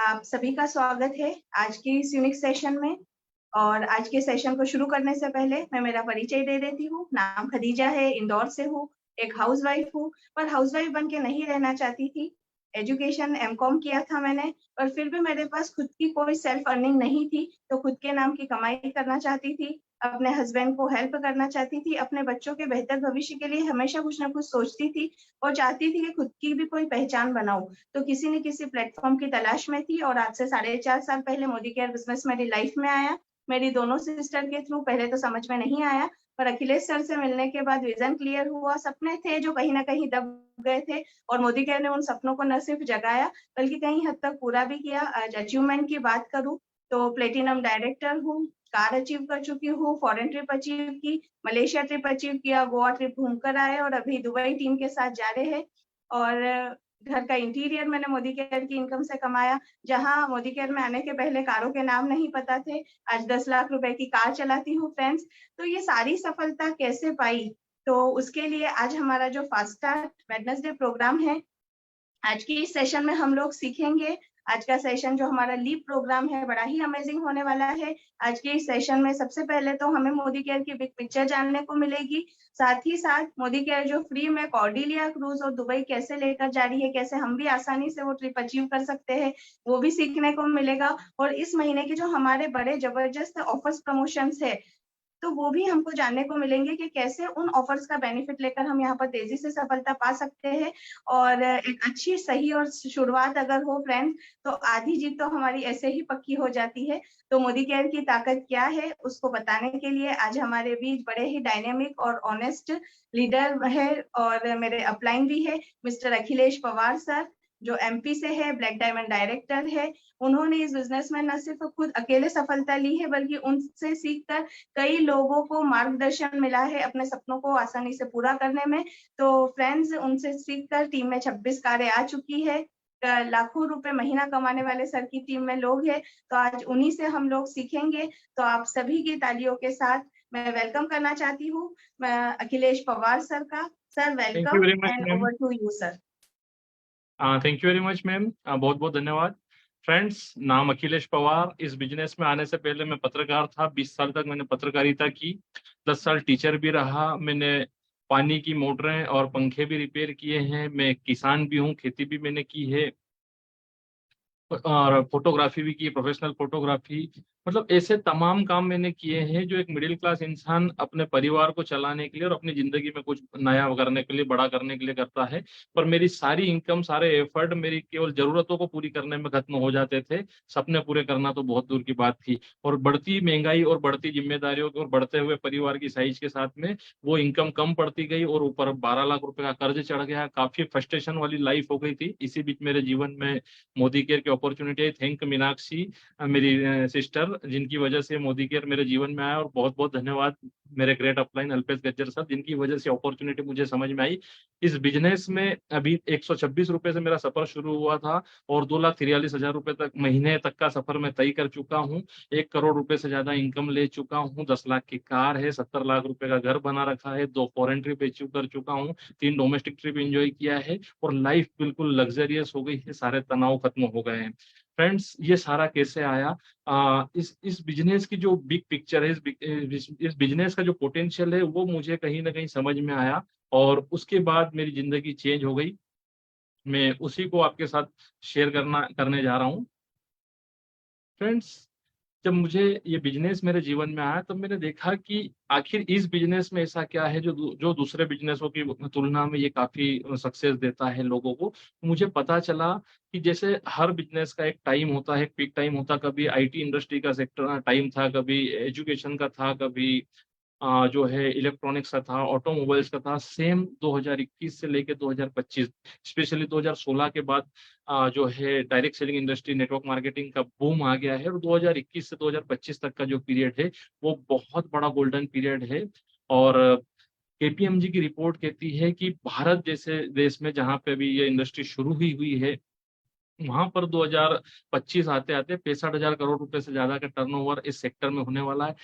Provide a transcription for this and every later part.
आप सभी का स्वागत है आज की इस यूनिक सेशन में। और आज के सेशन को शुरू करने से पहले मैं मेरा परिचय दे देती हूँ। नाम खदीजा है, इंदौर से हूँ, एक हाउसवाइफ हूँ, पर हाउसवाइफ बन के नहीं रहना चाहती थी। एजुकेशन एमकॉम किया था मैंने, पर फिर भी मेरे पास खुद की कोई सेल्फ अर्निंग नहीं थी, तो खुद के नाम की कमाई करना चाहती थी, अपने हस्बैंड को हेल्प करना चाहती थी, अपने बच्चों के बेहतर भविष्य के लिए हमेशा कुछ ना कुछ सोचती थी और चाहती थी कि खुद की भी कोई पहचान बनाऊं। तो किसी न किसी प्लेटफॉर्म की तलाश में थी और आज से 4.5 साल पहले मोदी केयर बिजनेस मेरी लाइफ में आया। मेरी दोनों सिस्टर के थ्रू पहले तो समझ में नहीं आया, पर अखिलेश सर से मिलने के बाद विजन क्लियर हुआ। सपने थे जो कहीं ना कहीं दब गए थे और मोदी केयर ने उन सपनों को न सिर्फ जगाया बल्कि कहीं हद तक पूरा भी किया। आज अचीवमेंट की बात करूं तो प्लेटिनम डायरेक्टर हूँ, कार अचीव कर चुकी हूँ, फॉरेन ट्रिप अचीव की, मलेशिया ट्रिप अचीव किया, गोवा ट्रिप घूमकर आए और अभी दुबई टीम के साथ जा रहे हैं। और घर का इंटीरियर मैंने मोदी केयर की इनकम से कमाया। जहां मोदी केयर में आने के पहले कारों के नाम नहीं पता थे, आज 10 लाख रुपए की कार चलाती हूँ फ्रेंड्स। तो ये सारी सफलता कैसे पाई, तो उसके लिए आज हमारा जो फास्ट स्टार्ट वेडनेसडे प्रोग्राम है, आज की इस सेशन में हम लोग सीखेंगे। आज का सेशन जो हमारा लीप प्रोग्राम है बड़ा ही अमेजिंग होने वाला है। आज के इस सेशन में सबसे पहले तो हमें मोदी केयर की बिग पिक्चर जानने को मिलेगी, साथ ही साथ मोदी केयर जो फ्री में कॉर्डिलिया क्रूज और दुबई कैसे लेकर जा रही है, कैसे हम भी आसानी से वो ट्रिप अचीव कर सकते हैं, वो भी सीखने को मिलेगा। और इस महीने के जो हमारे बड़े जबरदस्त ऑफर्स प्रमोशंस है, तो वो भी हमको जानने को मिलेंगे कि कैसे उन ऑफर्स का बेनिफिट लेकर हम यहाँ पर तेजी से सफलता पा सकते हैं। और एक अच्छी सही और शुरुआत अगर हो फ्रेंड्स, तो आधी जीत तो हमारी ऐसे ही पक्की हो जाती है। तो मोदी केयर की ताकत क्या है उसको बताने के लिए आज हमारे बीच बड़े ही डायनेमिक और ऑनेस्ट लीडर है और मेरे अपलाइन भी है, मिस्टर अखिलेश पवार सर, जो एमपी से है, ब्लैक डायमंड डायरेक्टर है। उन्होंने इस बिजनेस में न सिर्फ खुद अकेले सफलता ली है बल्कि उनसे सीखकर कई लोगों को मार्गदर्शन मिला है अपने सपनों को आसानी से पूरा करने में। तो फ्रेंड्स, उनसे सीखकर टीम में 26 कारें आ चुकी है, लाखों रुपए महीना कमाने वाले सर की टीम में लोग हैं, तो आज उन्हीं से हम लोग सीखेंगे। तो आप सभी की तालियों के साथ मैं वेलकम करना चाहती हूँ अखिलेश पवार सर का। Sir thank you welcome very much and ma'am. Over to you sir. Thank you very much ma'am, बहुत बहुत धन्यवाद। फ्रेंड्स, नाम अखिलेश पवार। इस बिजनेस में आने से पहले मैं पत्रकार था। 20 साल तक मैंने पत्रकारिता की, 10 साल टीचर भी रहा। मैंने पानी की मोटरें और पंखे भी रिपेयर किए हैं। मैं किसान भी हूँ, खेती भी मैंने की है और फोटोग्राफी भी की, प्रोफेशनल फोटोग्राफी। मतलब ऐसे तमाम काम मैंने किए हैं जो एक मिडिल क्लास इंसान अपने परिवार को चलाने के लिए और अपनी जिंदगी में कुछ नया करने के लिए, बड़ा करने के लिए करता है। पर मेरी सारी इनकम, सारे एफर्ट मेरी केवल जरूरतों को पूरी करने में खत्म हो जाते थे। सपने पूरे करना तो बहुत दूर की बात थी। और बढ़ती महंगाई और बढ़ती जिम्मेदारियों और बढ़ते हुए परिवार की साइज के साथ में वो इनकम कम पड़ती गई और ऊपर 12 लाख रुपए का कर्ज चढ़ गया। काफी फ्रस्ट्रेशन वाली लाइफ हो गई थी। इसी बीच मेरे जीवन में मोदी केयर की अपॉर्चुनिटी आई। थैंक मीनाक्षी, मेरी सिस्टर, जिनकी वजह से मोदी केयर मेरे जीवन में आया। और बहुत बहुत धन्यवाद मेरे great upline Alpesh Gajjar sir, जिनकी वजह से अपॉर्चुनिटी मुझे समझ में आई। इस बिजनेस में अभी 126 रुपए से मेरा सफर शुरू हुआ था और 2,43,000 रुपए तक महीने तक का सफर मैं तय कर चुका हूँ। 1 करोड़ रुपए से ज्यादा इनकम ले चुका हूँ। 10 लाख की कार है, 70 लाख रुपए का घर बना रखा है, 2 फॉरेन ट्रिप अचीव कर चुका हूँ, 3 डोमेस्टिक ट्रिप एंजॉय किया है और लाइफ बिल्कुल लग्जरियस हो गई है। सारे तनाव खत्म हो गए हैं। फ्रेंड्स, ये सारा कैसे आया? इस बिजनेस की जो बिग पिक्चर है, इस बिजनेस का जो पोटेंशियल है, वो मुझे कहीं ना कहीं समझ में आया और उसके बाद मेरी जिंदगी चेंज हो गई। मैं उसी को आपके साथ शेयर करने जा रहा हूँ। फ्रेंड्स, जब मुझे ये बिजनेस मेरे जीवन में आया तब मैंने देखा कि आखिर इस बिजनेस में ऐसा क्या है जो दूसरे बिजनेसों की तुलना में ये काफी सक्सेस देता है लोगों को। मुझे पता चला कि जैसे हर बिजनेस का एक टाइम होता है, एक पीक टाइम होता है। कभी आईटी इंडस्ट्री का सेक्टर टाइम था, कभी एजुकेशन का था, कभी जो है इलेक्ट्रॉनिक्स का था, ऑटोमोबाइल्स का था। सेम 2021 से लेके 2025, स्पेशली 2016 के बाद जो है direct selling industry, network marketing का बूम आ गया है। और 2021 से 2025 तक का जो पीरियड है वो बहुत बड़ा गोल्डन पीरियड है। और केपीएमजी की रिपोर्ट कहती है कि भारत जैसे देश में जहाँ पे अभी ये इंडस्ट्री शुरू ही हुई है, वहां पर 2025 आते आते 65,000 करोड़ रुपए से ज्यादा का टर्नओवर इस सेक्टर में होने वाला है।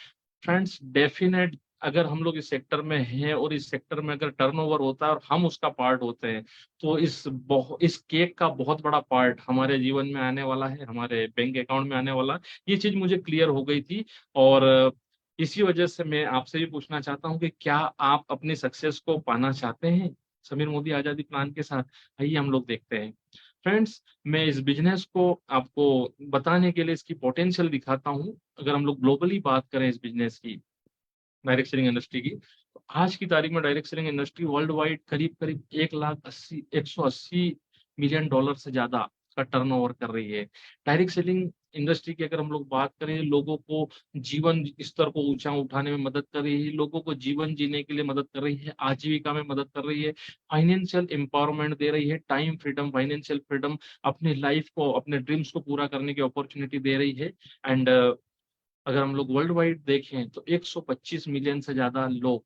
फ्रेंड्स, डेफिनेट अगर हम लोग इस सेक्टर में हैं और इस सेक्टर में अगर टर्नओवर होता है और हम उसका पार्ट होते हैं, तो इस केक का बहुत बड़ा पार्ट हमारे जीवन में आने वाला है, हमारे बैंक अकाउंट में आने वाला है। ये चीज मुझे क्लियर हो गई थी। और इसी वजह से मैं आपसे भी पूछना चाहता हूँ कि क्या आप अपनी सक्सेस को पाना चाहते हैं समीर मोदी आजादी प्लान के साथ? आइए हम लोग देखते हैं। फ्रेंड्स, मैं इस बिजनेस को आपको बताने के लिए इसकी पोटेंशियल दिखाता हूँ। अगर हम लोग ग्लोबली बात करें इस बिजनेस की, डायरेक्ट सेलिंग इंडस्ट्री की, तो आज की तारीख में direct selling industry world wide करीब करीब 180 मिलियन डॉलर से ज्यादा का टर्नओवर कर रही है। डायरेक्ट सेलिंग इंडस्ट्री की अगर हम लोग बात करें, लोगों को जीवन स्तर को ऊंचा उठाने में मदद कर रही है, लोगों को जीवन जीने के लिए मदद कर रही है, आजीविका में मदद कर रही है, फाइनेंशियल एम्पावरमेंट दे रही है, टाइम फ्रीडम, फाइनेंशियल फ्रीडम, अपनी लाइफ को, अपने ड्रीम्स को पूरा करने की अपॉर्चुनिटी दे रही है। एंड अगर हम लोग वर्ल्ड वाइड देखें तो 125 मिलियन से ज्यादा लोग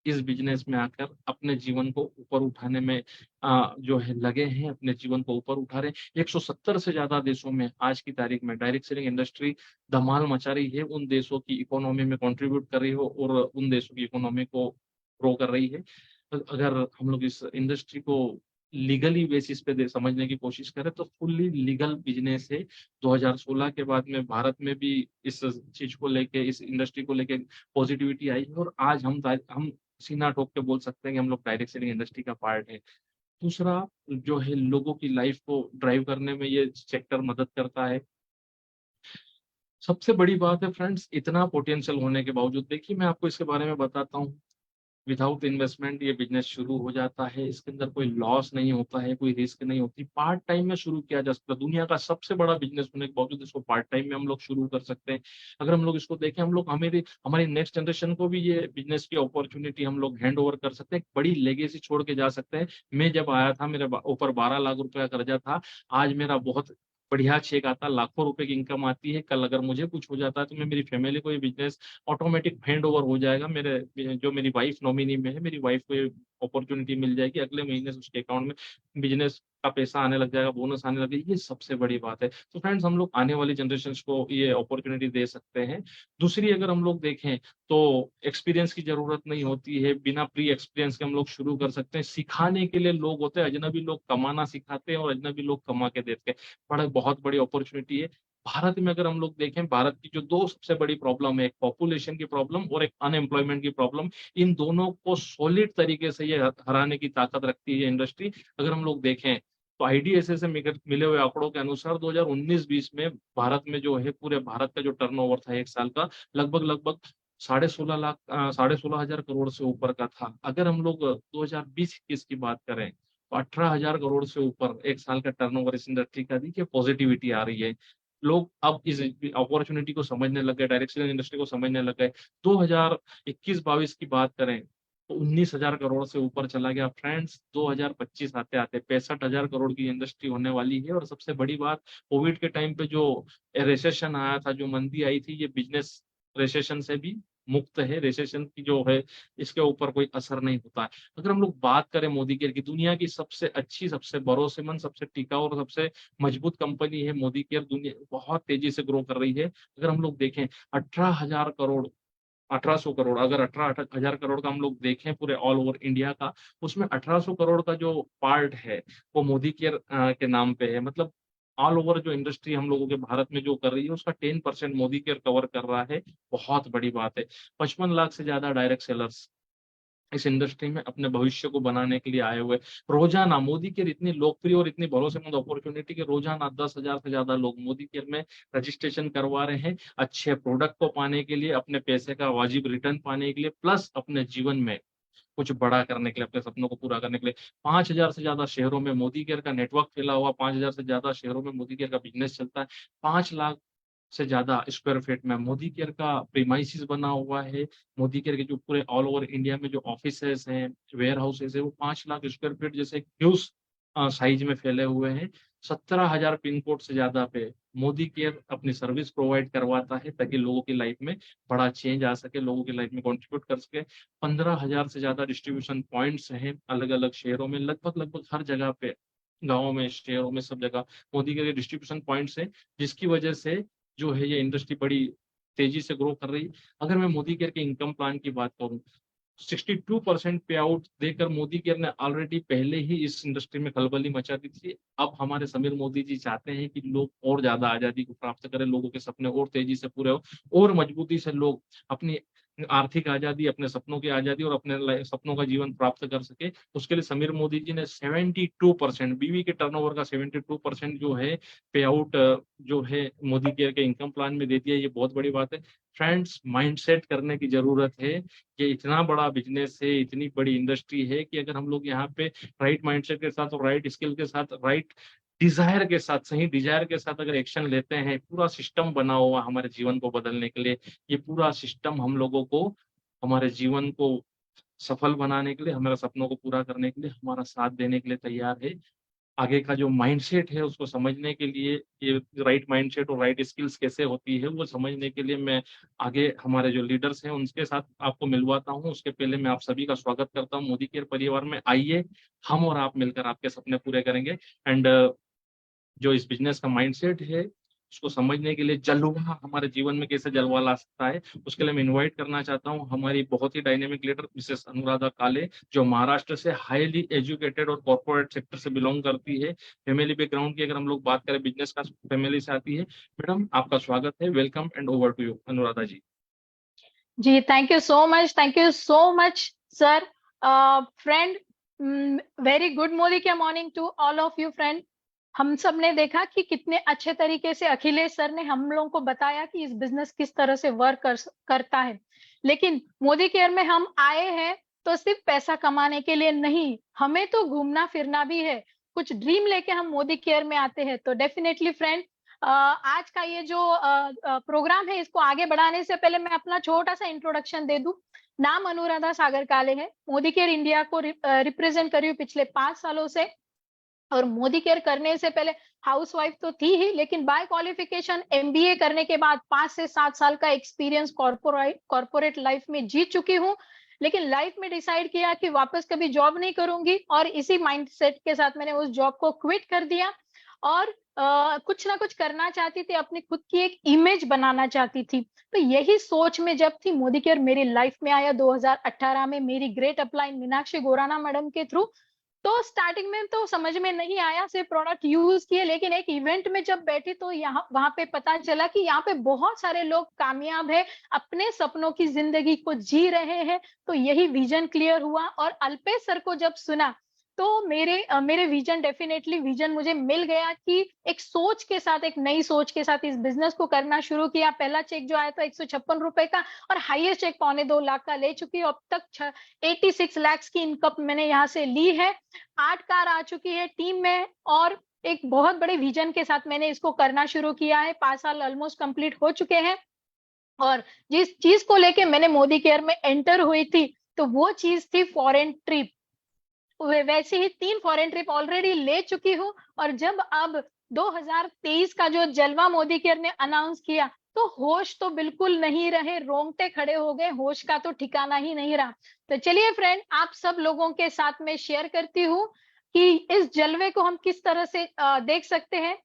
इस बिजनेस में आकर अपने जीवन को ऊपर उठाने में जो है लगे हैं, अपने जीवन को ऊपर उठा रहे हैं। 170 से ज्यादा देशों में आज की तारीख में डायरेक्ट सेलिंग इंडस्ट्री धमाल मचा रही है, उन देशों की इकोनॉमी में कंट्रीब्यूट कर रही हो और उन देशों की इकोनॉमी को ग्रो कर रही है। तो अगर हम लोग इस इंडस्ट्री को लीगली बेसिस पे समझने की कोशिश करें तो फुल्ली लीगल बिजनेस है। 2016 के बाद में भारत में भी इस चीज को लेके, इस इंडस्ट्री को लेके पॉजिटिविटी आई है और आज हम सीना ठोक के बोल सकते हैं कि हम लोग डायरेक्ट सेलिंग इंडस्ट्री का पार्ट है। दूसरा जो है, लोगों की लाइफ को ड्राइव करने में ये सेक्टर मदद करता है। सबसे बड़ी बात है फ्रेंड्स, इतना पोटेंशियल होने के बावजूद, देखिए मैं आपको इसके बारे में बताता हूँ। विदाउट इन्वेस्टमेंट ये बिजनेस शुरू हो जाता है, इसके अंदर कोई लॉस नहीं होता है, कोई रिस्क नहीं होती, पार्ट टाइम में शुरू किया जा सकता है। दुनिया का सबसे बड़ा बिजनेस होने के बावजूद इसको पार्ट टाइम में हम लोग शुरू कर सकते हैं। अगर हम लोग इसको देखें, हम लोग हमारी नेक्स्ट जनरेशन को भी ये बिजनेस की अपॉर्चुनिटी हम लोग हैंड ओवर कर सकते हैं, एक बड़ी लेगेसी छोड़ के जा सकते हैं। मैं जब आया था, मेरे ऊपर 12 लाख रुपए का कर्जा था, आज मेरा बहुत बढ़िया चेक आता, लाखों रुपए की इनकम आती है। कल अगर मुझे कुछ हो जाता है तो मैं, मेरी फैमिली को ये बिजनेस ऑटोमेटिक हैंड ओवर हो जाएगा। जो मेरी वाइफ नॉमिनी में है, मेरी वाइफ को ये अपॉर्चुनिटी मिल जाएगी, अगले महीने से उसके अकाउंट में बिजनेस का पैसा आने लग जाएगा, बोनस आने लगेगी। ये सबसे बड़ी बात है। तो फ्रेंड्स, हम लोग आने वाली जनरेशन को ये अपॉर्चुनिटी दे सकते हैं। दूसरी अगर हम लोग देखें तो एक्सपीरियंस की जरूरत नहीं होती है, बिना प्री एक्सपीरियंस के हम लोग शुरू कर सकते हैं। सिखाने के लिए लोग होते हैं, अजनबी लोग कमाना सिखाते हैं और अजनबी लोग कमा के देते हैं। बहुत बड़ी अपॉर्चुनिटी है। भारत में अगर हम लोग देखें, भारत की जो दो सबसे बड़ी प्रॉब्लम है, एक पॉपुलेशन की प्रॉब्लम और एक अनएम्प्लॉयमेंट की प्रॉब्लम, इन दोनों को सॉलिड तरीके से ये हराने की ताकत रखती है इंडस्ट्री। अगर हम लोग देखें तो आईडीएसए से मिले हुए आंकड़ों के अनुसार 2019-20 में भारत में जो है, पूरे भारत का जो टर्नओवर था एक साल का, लगभग लगभग 16,500 से ऊपर का था। अगर हम लोग 2020-21 की बात करें तो 18,000 करोड़ से ऊपर एक साल का टर्नओवर इस इंडस्ट्री का। देखिए पॉजिटिविटी आ रही है, लोग अब इस अपॉर्चुनिटी को समझने लग गए, डायरेक्ट सेलिंग इंडस्ट्री को समझने लग गए। 2021-22 की बात करें तो 19,000 करोड़ से ऊपर चला गया। फ्रेंड्स, 2025 आते आते 65,000 करोड़ की इंडस्ट्री होने वाली है। और सबसे बड़ी बात, कोविड के टाइम पे जो रिसेशन आया था, जो मंदी आई थी, ये बिजनेस रिसेशन से भी मुक्त है। रिसेशन की जो है, इसके ऊपर कोई असर नहीं होता है। अगर हम लोग बात करें मोदी केयर की, दुनिया की सबसे अच्छी, सबसे भरोसेमंद, सबसे टिकाऊ और सबसे मजबूत कंपनी है मोदी केयर। दुनिया बहुत तेजी से ग्रो कर रही है। अगर हम लोग देखें 18,000 करोड़, 1,800 करोड़, अगर 18,000 करोड़ का हम लोग देखें पूरे ऑल ओवर इंडिया का, उसमें 1,800 करोड़ का जो पार्ट है वो मोदी केयर के नाम पे है। मतलब ऑल ओवर जो इंडस्ट्री हम लोगों के भारत में जो कर रही है, उसका 10% मोदी केयर कवर कर रहा है। बहुत बड़ी बात है। 55 लाख से ज्यादा डायरेक्ट सेलर्स इस इंडस्ट्री में अपने भविष्य को बनाने के लिए आए हुए। रोजाना मोदी केयर इतनी लोकप्रिय और इतनी भरोसेमंद अपॉर्चुनिटी के रोजाना 10,000 से ज्यादा लोग मोदी केयर में रजिस्ट्रेशन करवा रहे हैं, अच्छे प्रोडक्ट को पाने के लिए, अपने पैसे का वाजिब रिटर्न पाने के लिए, प्लस अपने जीवन में कुछ बड़ा करने के लिए, अपने सपनों को पूरा करने के लिए। 5,000 से ज्यादा शहरों में मोदी केयर का नेटवर्क फैला हुआ, 5,000 से ज्यादा शहरों में मोदी केयर का बिजनेस चलता है। 5 लाख से ज्यादा स्क्वायर फीट में मोदी केयर का प्रीमाइसिस बना हुआ है। मोदी केयर के जो पूरे ऑल ओवर इंडिया में जो ऑफिसेस हैं, वेयर हाउसेस है, वो 5 लाख स्क्वायर फीट जैसे ह्यूज साइज में फैले हुए हैं। 17,000 पिन कोड से ज्यादा पे मोदी केयर अपनी सर्विस प्रोवाइड करवाता है, ताकि लोगों की लाइफ में बड़ा चेंज आ सके, लोगों की लाइफ में कंट्रीब्यूट कर सके। 15,000 से ज्यादा डिस्ट्रीब्यूशन पॉइंट्स हैं अलग अलग शहरों में, लगभग लगभग हर जगह पे, गाँवों में, शहरों में, सब जगह मोदी के डिस्ट्रीब्यूशन पॉइंट्स हैं, जिसकी वजह से जो है ये इंडस्ट्री बड़ी तेजी से ग्रो कर रही है। अगर मैं मोदी केयर के इनकम प्लान की बात करूं, 62% पे आउट देकर मोदी केयर ने ऑलरेडी पहले ही इस इंडस्ट्री में खलबली मचा दी थी। अब हमारे समीर मोदी जी चाहते हैं कि लोग और ज्यादा आजादी को प्राप्त करें, लोगों के सपने और तेजी से पूरे हो और मजबूती से लोग अपनी आर्थिक आजादी, अपने सपनों की आजादी और अपने सपनों का जीवन प्राप्त कर सके। उसके लिए समीर मोदी जी ने 72% बीवी के टर्नओवर का 72% जो है पे आउट जो है मोदी केयर के इनकम प्लान में दे दिया। ये बहुत बड़ी बात है। फ्रेंड्स, माइंडसेट करने की जरूरत है। ये इतना बड़ा बिजनेस है, इतनी बड़ी इंडस्ट्री है कि अगर हम लोग यहाँ पे राइट माइंडसेट के साथ और राइट स्किल के साथ, राइट डिजायर के साथ, सही डिजायर के साथ अगर एक्शन लेते हैं, पूरा सिस्टम बना हुआ हमारे जीवन को बदलने के लिए, ये पूरा सिस्टम हम लोगों को हमारे जीवन को सफल बनाने के लिए, हमारे सपनों को पूरा करने के लिए, हमारा साथ देने के लिए तैयार है। आगे का जो माइंडसेट है उसको समझने के लिए, ये राइट माइंडसेट और राइट स्किल्स कैसे होती है वो समझने के लिए मैं आगे हमारे जो लीडर्स हैं उनके साथ आपको मिलवाता हूं। उसके पहले मैं आप सभी का स्वागत करता हूं मोदी केयर परिवार में। आइए, हम और आप मिलकर आपके सपने पूरे करेंगे। एंड जो इस बिजनेस का माइंडसेट है उसको समझने के लिए, जलवा हमारे जीवन में कैसे जलवा ला सकता है, उसके लिए मैं इनवाइट करना चाहता हूँ हमारी बहुत ही डायनेमिक लीडर मिसेस अनुराधा काले, जो महाराष्ट्र से हाईली एजुकेटेड और कॉर्पोरेट सेक्टर से बिलोंग करती है। फैमिली बैकग्राउंड की अगर हम लोग बात करें, बिजनेस का फैमिली से आती है। मैडम, आपका स्वागत है। Welcome and over to you Anuradha ji. जी, thank you so much sir. Friend, very good Modi के morning to all of you friend. हम सब ने देखा कि कितने अच्छे तरीके से अखिलेश सर ने हम लोगों को बताया कि इस बिजनेस किस तरह से वर्क करता है। लेकिन मोदी केयर में हम आए हैं तो सिर्फ पैसा कमाने के लिए नहीं, हमें तो घूमना फिरना भी है। कुछ ड्रीम लेके हम मोदी केयर में आते हैं। तो डेफिनेटली फ्रेंड, आज का ये जो प्रोग्राम है, इसको आगे बढ़ाने से पहले मैं अपना छोटा सा इंट्रोडक्शन दे दूं। नाम अनुराधा सागर काले है। मोदी केयर इंडिया को रिप्रेजेंट कर रही हूँ पिछले 5 सालों से। और मोदी केयर करने से पहले हाउसवाइफ तो थी ही, लेकिन बाय क्वालिफिकेशन MBA करने के बाद 5 से 7 साल का एक्सपीरियंस कॉर्पोरेट लाइफ में जी चुकी हूँ। लेकिन लाइफ में डिसाइड किया कि वापस कभी जॉब नहीं करूंगी, और इसी माइंडसेट के साथ मैंने उस जॉब को क्विट कर दिया और कुछ ना कुछ करना चाहती थी, अपनी खुद की एक इमेज बनाना चाहती थी। तो यही सोच में जब थी, मोदी केयर मेरी लाइफ में आया 2018 में, मेरी ग्रेट अपलाइन मीनाक्षी गोराना मैडम के थ्रू। तो स्टार्टिंग में तो समझ में नहीं आया, सिर्फ प्रोडक्ट यूज किए। लेकिन एक इवेंट में जब बैठी तो यहाँ वहां पे पता चला कि यहाँ पे बहुत सारे लोग कामयाब है, अपने सपनों की जिंदगी को जी रहे हैं। तो यही विजन क्लियर हुआ, और अल्पेश सर को जब सुना तो मेरे विजन मुझे मिल गया कि एक सोच के साथ, एक नई सोच के साथ इस बिजनेस को करना शुरू किया। पहला चेक जो आया था 156 रुपए का, और हाईएस्ट चेक 2.25 लाख का ले चुकी हूँ। अब तक 86 लाख की इनकम मैंने यहाँ से ली है। 8 कार आ चुकी है टीम में, और एक बहुत बड़े विजन के साथ मैंने इसको करना शुरू किया है। 5 साल ऑलमोस्ट कंप्लीट हो चुके हैं। और जिस चीज को लेके मैंने मोदी केयर में एंटर हुई थी, तो वो चीज थी फॉरेन ट्रिप। वैसे ही 3 फॉरेन ट्रिप ऑलरेडी ले चुकी हूँ। और जब अब 2023 का जो जलवा मोदी केयर ने अनाउंस किया, तो होश तो बिल्कुल नहीं रहे, रोंगटे खड़े हो गए, होश का तो ठिकाना ही नहीं रहा। तो चलिए फ्रेंड, आप सब लोगों के साथ में शेयर करती हूँ कि इस जलवे को हम किस तरह से देख सकते हैं।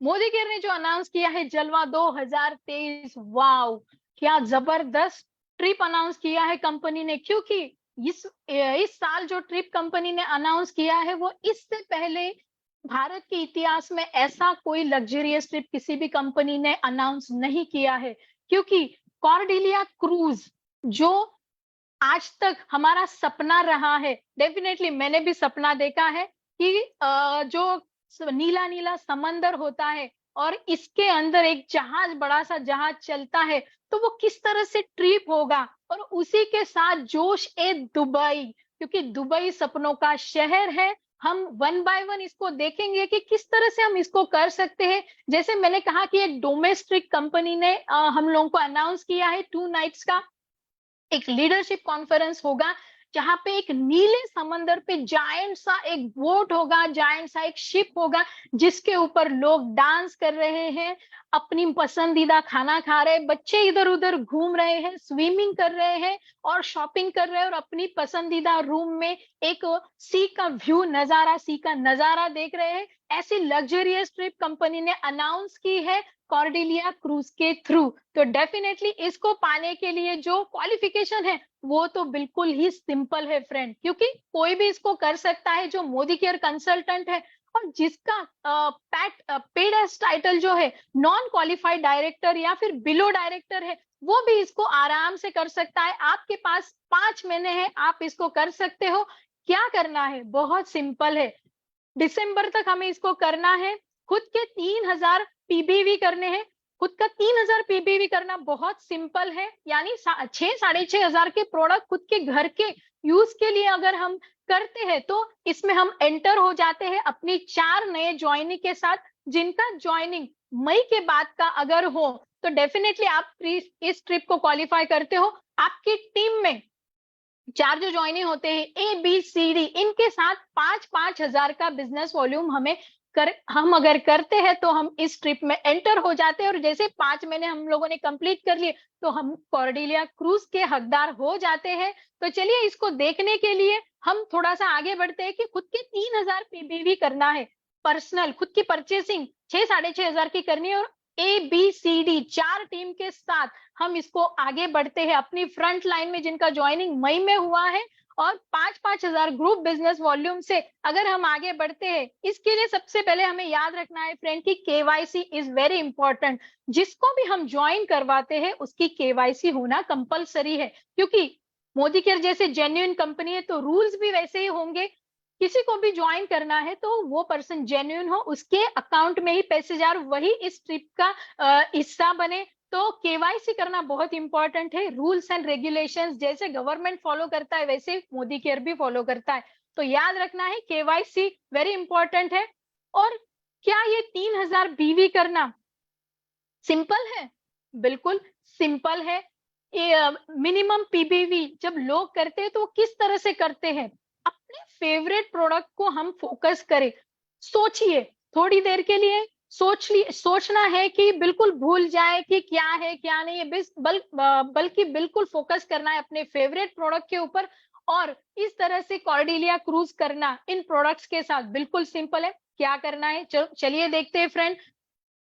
मोदी केयर ने जो अनाउंस किया है जलवा 2023, वाओ, क्या जबरदस्त ट्रिप अनाउंस किया है कंपनी ने। क्योंकि इस साल जो ट्रिप कंपनी ने अनाउंस किया है, वो इससे पहले भारत के इतिहास में ऐसा कोई लग्जरियस ट्रिप किसी भी कंपनी ने अनाउंस नहीं किया है। क्योंकि कॉर्डेलिया क्रूज जो आज तक हमारा सपना रहा है, डेफिनेटली मैंने भी सपना देखा है कि जो नीला नीला समंदर होता है और इसके अंदर एक जहाज, बड़ा सा जहाज चलता है, तो वो किस तरह से ट्रिप होगा। और उसी के साथ जोश ए दुबई, क्योंकि दुबई सपनों का शहर है। हम 1 बाय 1 इसको देखेंगे कि किस तरह से हम इसको कर सकते हैं। जैसे मैंने कहा कि एक डोमेस्टिक कंपनी ने हम लोगों को अनाउंस किया है 2 नाइट्स का एक लीडरशिप कॉन्फ्रेंस होगा जहां पे एक नीले समंदर पे जायंट सा एक बोट होगा, जायंट सा एक शिप होगा, जिसके ऊपर लोग डांस कर रहे हैं, अपनी पसंदीदा खाना खा रहे हैं, बच्चे इधर उधर घूम रहे हैं, स्विमिंग कर रहे हैं और शॉपिंग कर रहे हैं, और अपनी पसंदीदा रूम में एक सी का व्यू नजारा, सी का नजारा देख रहे हैं। ऐसी लग्जरियस ट्रिप कंपनी ने अनाउंस की है कॉर्डेलिया क्रूज के थ्रू। तो डेफिनेटली इसको पाने के लिए जो क्वालिफिकेशन है वो तो बिल्कुल ही सिंपल है फ्रेंड, क्योंकि कोई भी इसको कर सकता है जो मोदी केयर कंसल्टेंट है, और जिसका पेड टाइटल जो है नॉन क्वालिफाइड डायरेक्टर या फिर बिलो डायरेक्टर है, वो भी इसको आराम से कर सकता है। आपके पास 5 महीने हैं, आप इसको कर सकते हो। क्या करना है? बहुत सिंपल है। दिसंबर तक हमें इसको करना है। खुद के 3000 पीबीवी करने हैं। खुद का 3000 पीबीवी करना बहुत सिंपल है, यानी 6,500 के प्रोडक्ट खुद के घर के यूज के लिए अगर हम करते हैं तो इसमें हम एंटर हो जाते हैं अपनी 4 नए ज्वाइनिंग के साथ, जिनका ज्वाइनिंग मई के बाद का अगर हो तो डेफिनेटली आप इस ट्रिप को क्वालिफाई करते हो। आपकी टीम में 4 जो ज्वाइनिंग होते हैं ABCD, इनके साथ 5-5 हजार का बिजनेस वॉल्यूम हम अगर करते हैं तो हम इस ट्रिप में एंटर हो जाते हैं, और जैसे 5 महीने हम लोगों ने कंप्लीट कर लिए तो हम कॉर्डेलिया क्रूज के हकदार हो जाते हैं। तो चलिए इसको देखने के लिए हम थोड़ा सा आगे बढ़ते हैं कि खुद के 3000 पीबीवी करना है, पर्सनल खुद की परचेसिंग 6,500 की करनी है, और ABCD 4 टीम के साथ हम इसको आगे बढ़ते हैं अपनी फ्रंट लाइन में, जिनका ज्वाइनिंग मई में हुआ है, और 5-5 हजार ग्रुप बिजनेस वॉल्यूम से अगर हम आगे बढ़ते हैं। इसके लिए सबसे पहले हमें याद रखना है फ्रेंड कि KYC इज वेरी इंपॉर्टेंट। जिसको भी हम ज्वाइन करवाते हैं उसकी KYC होना कंपलसरी है, क्योंकि मोदी केयर जैसे जेन्युइन कंपनी है तो रूल्स भी वैसे ही होंगे। किसी को भी ज्वाइन करना है तो वो पर्सन जेन्युइन हो, उसके अकाउंट में ही पैसे जाए, वही इस ट्रिप का हिस्सा बने। तो KYC करना बहुत इंपॉर्टेंट है। रूल्स एंड रेगुलेशंस जैसे गवर्नमेंट फॉलो करता है वैसे मोदी केयर भी फॉलो करता है, तो याद रखना है KYC वेरी इंपॉर्टेंट है। और क्या ये 3000 BV करना सिंपल है? बिल्कुल सिंपल है। मिनिमम PBV जब लोग करते हैं तो किस तरह से करते हैं? अपने फेवरेट प्रोडक्ट को हम फोकस करें। सोचिए थोड़ी देर के लिए, सोचना है कि बिल्कुल भूल जाए कि क्या है क्या नहीं है, बल्कि बिल्कुल फोकस करना है अपने फेवरेट प्रोडक्ट के ऊपर, और इस तरह से कॉर्डेलिया क्रूज करना इन प्रोडक्ट्स के साथ बिल्कुल सिंपल है। क्या करना है चलिए देखते हैं फ्रेंड।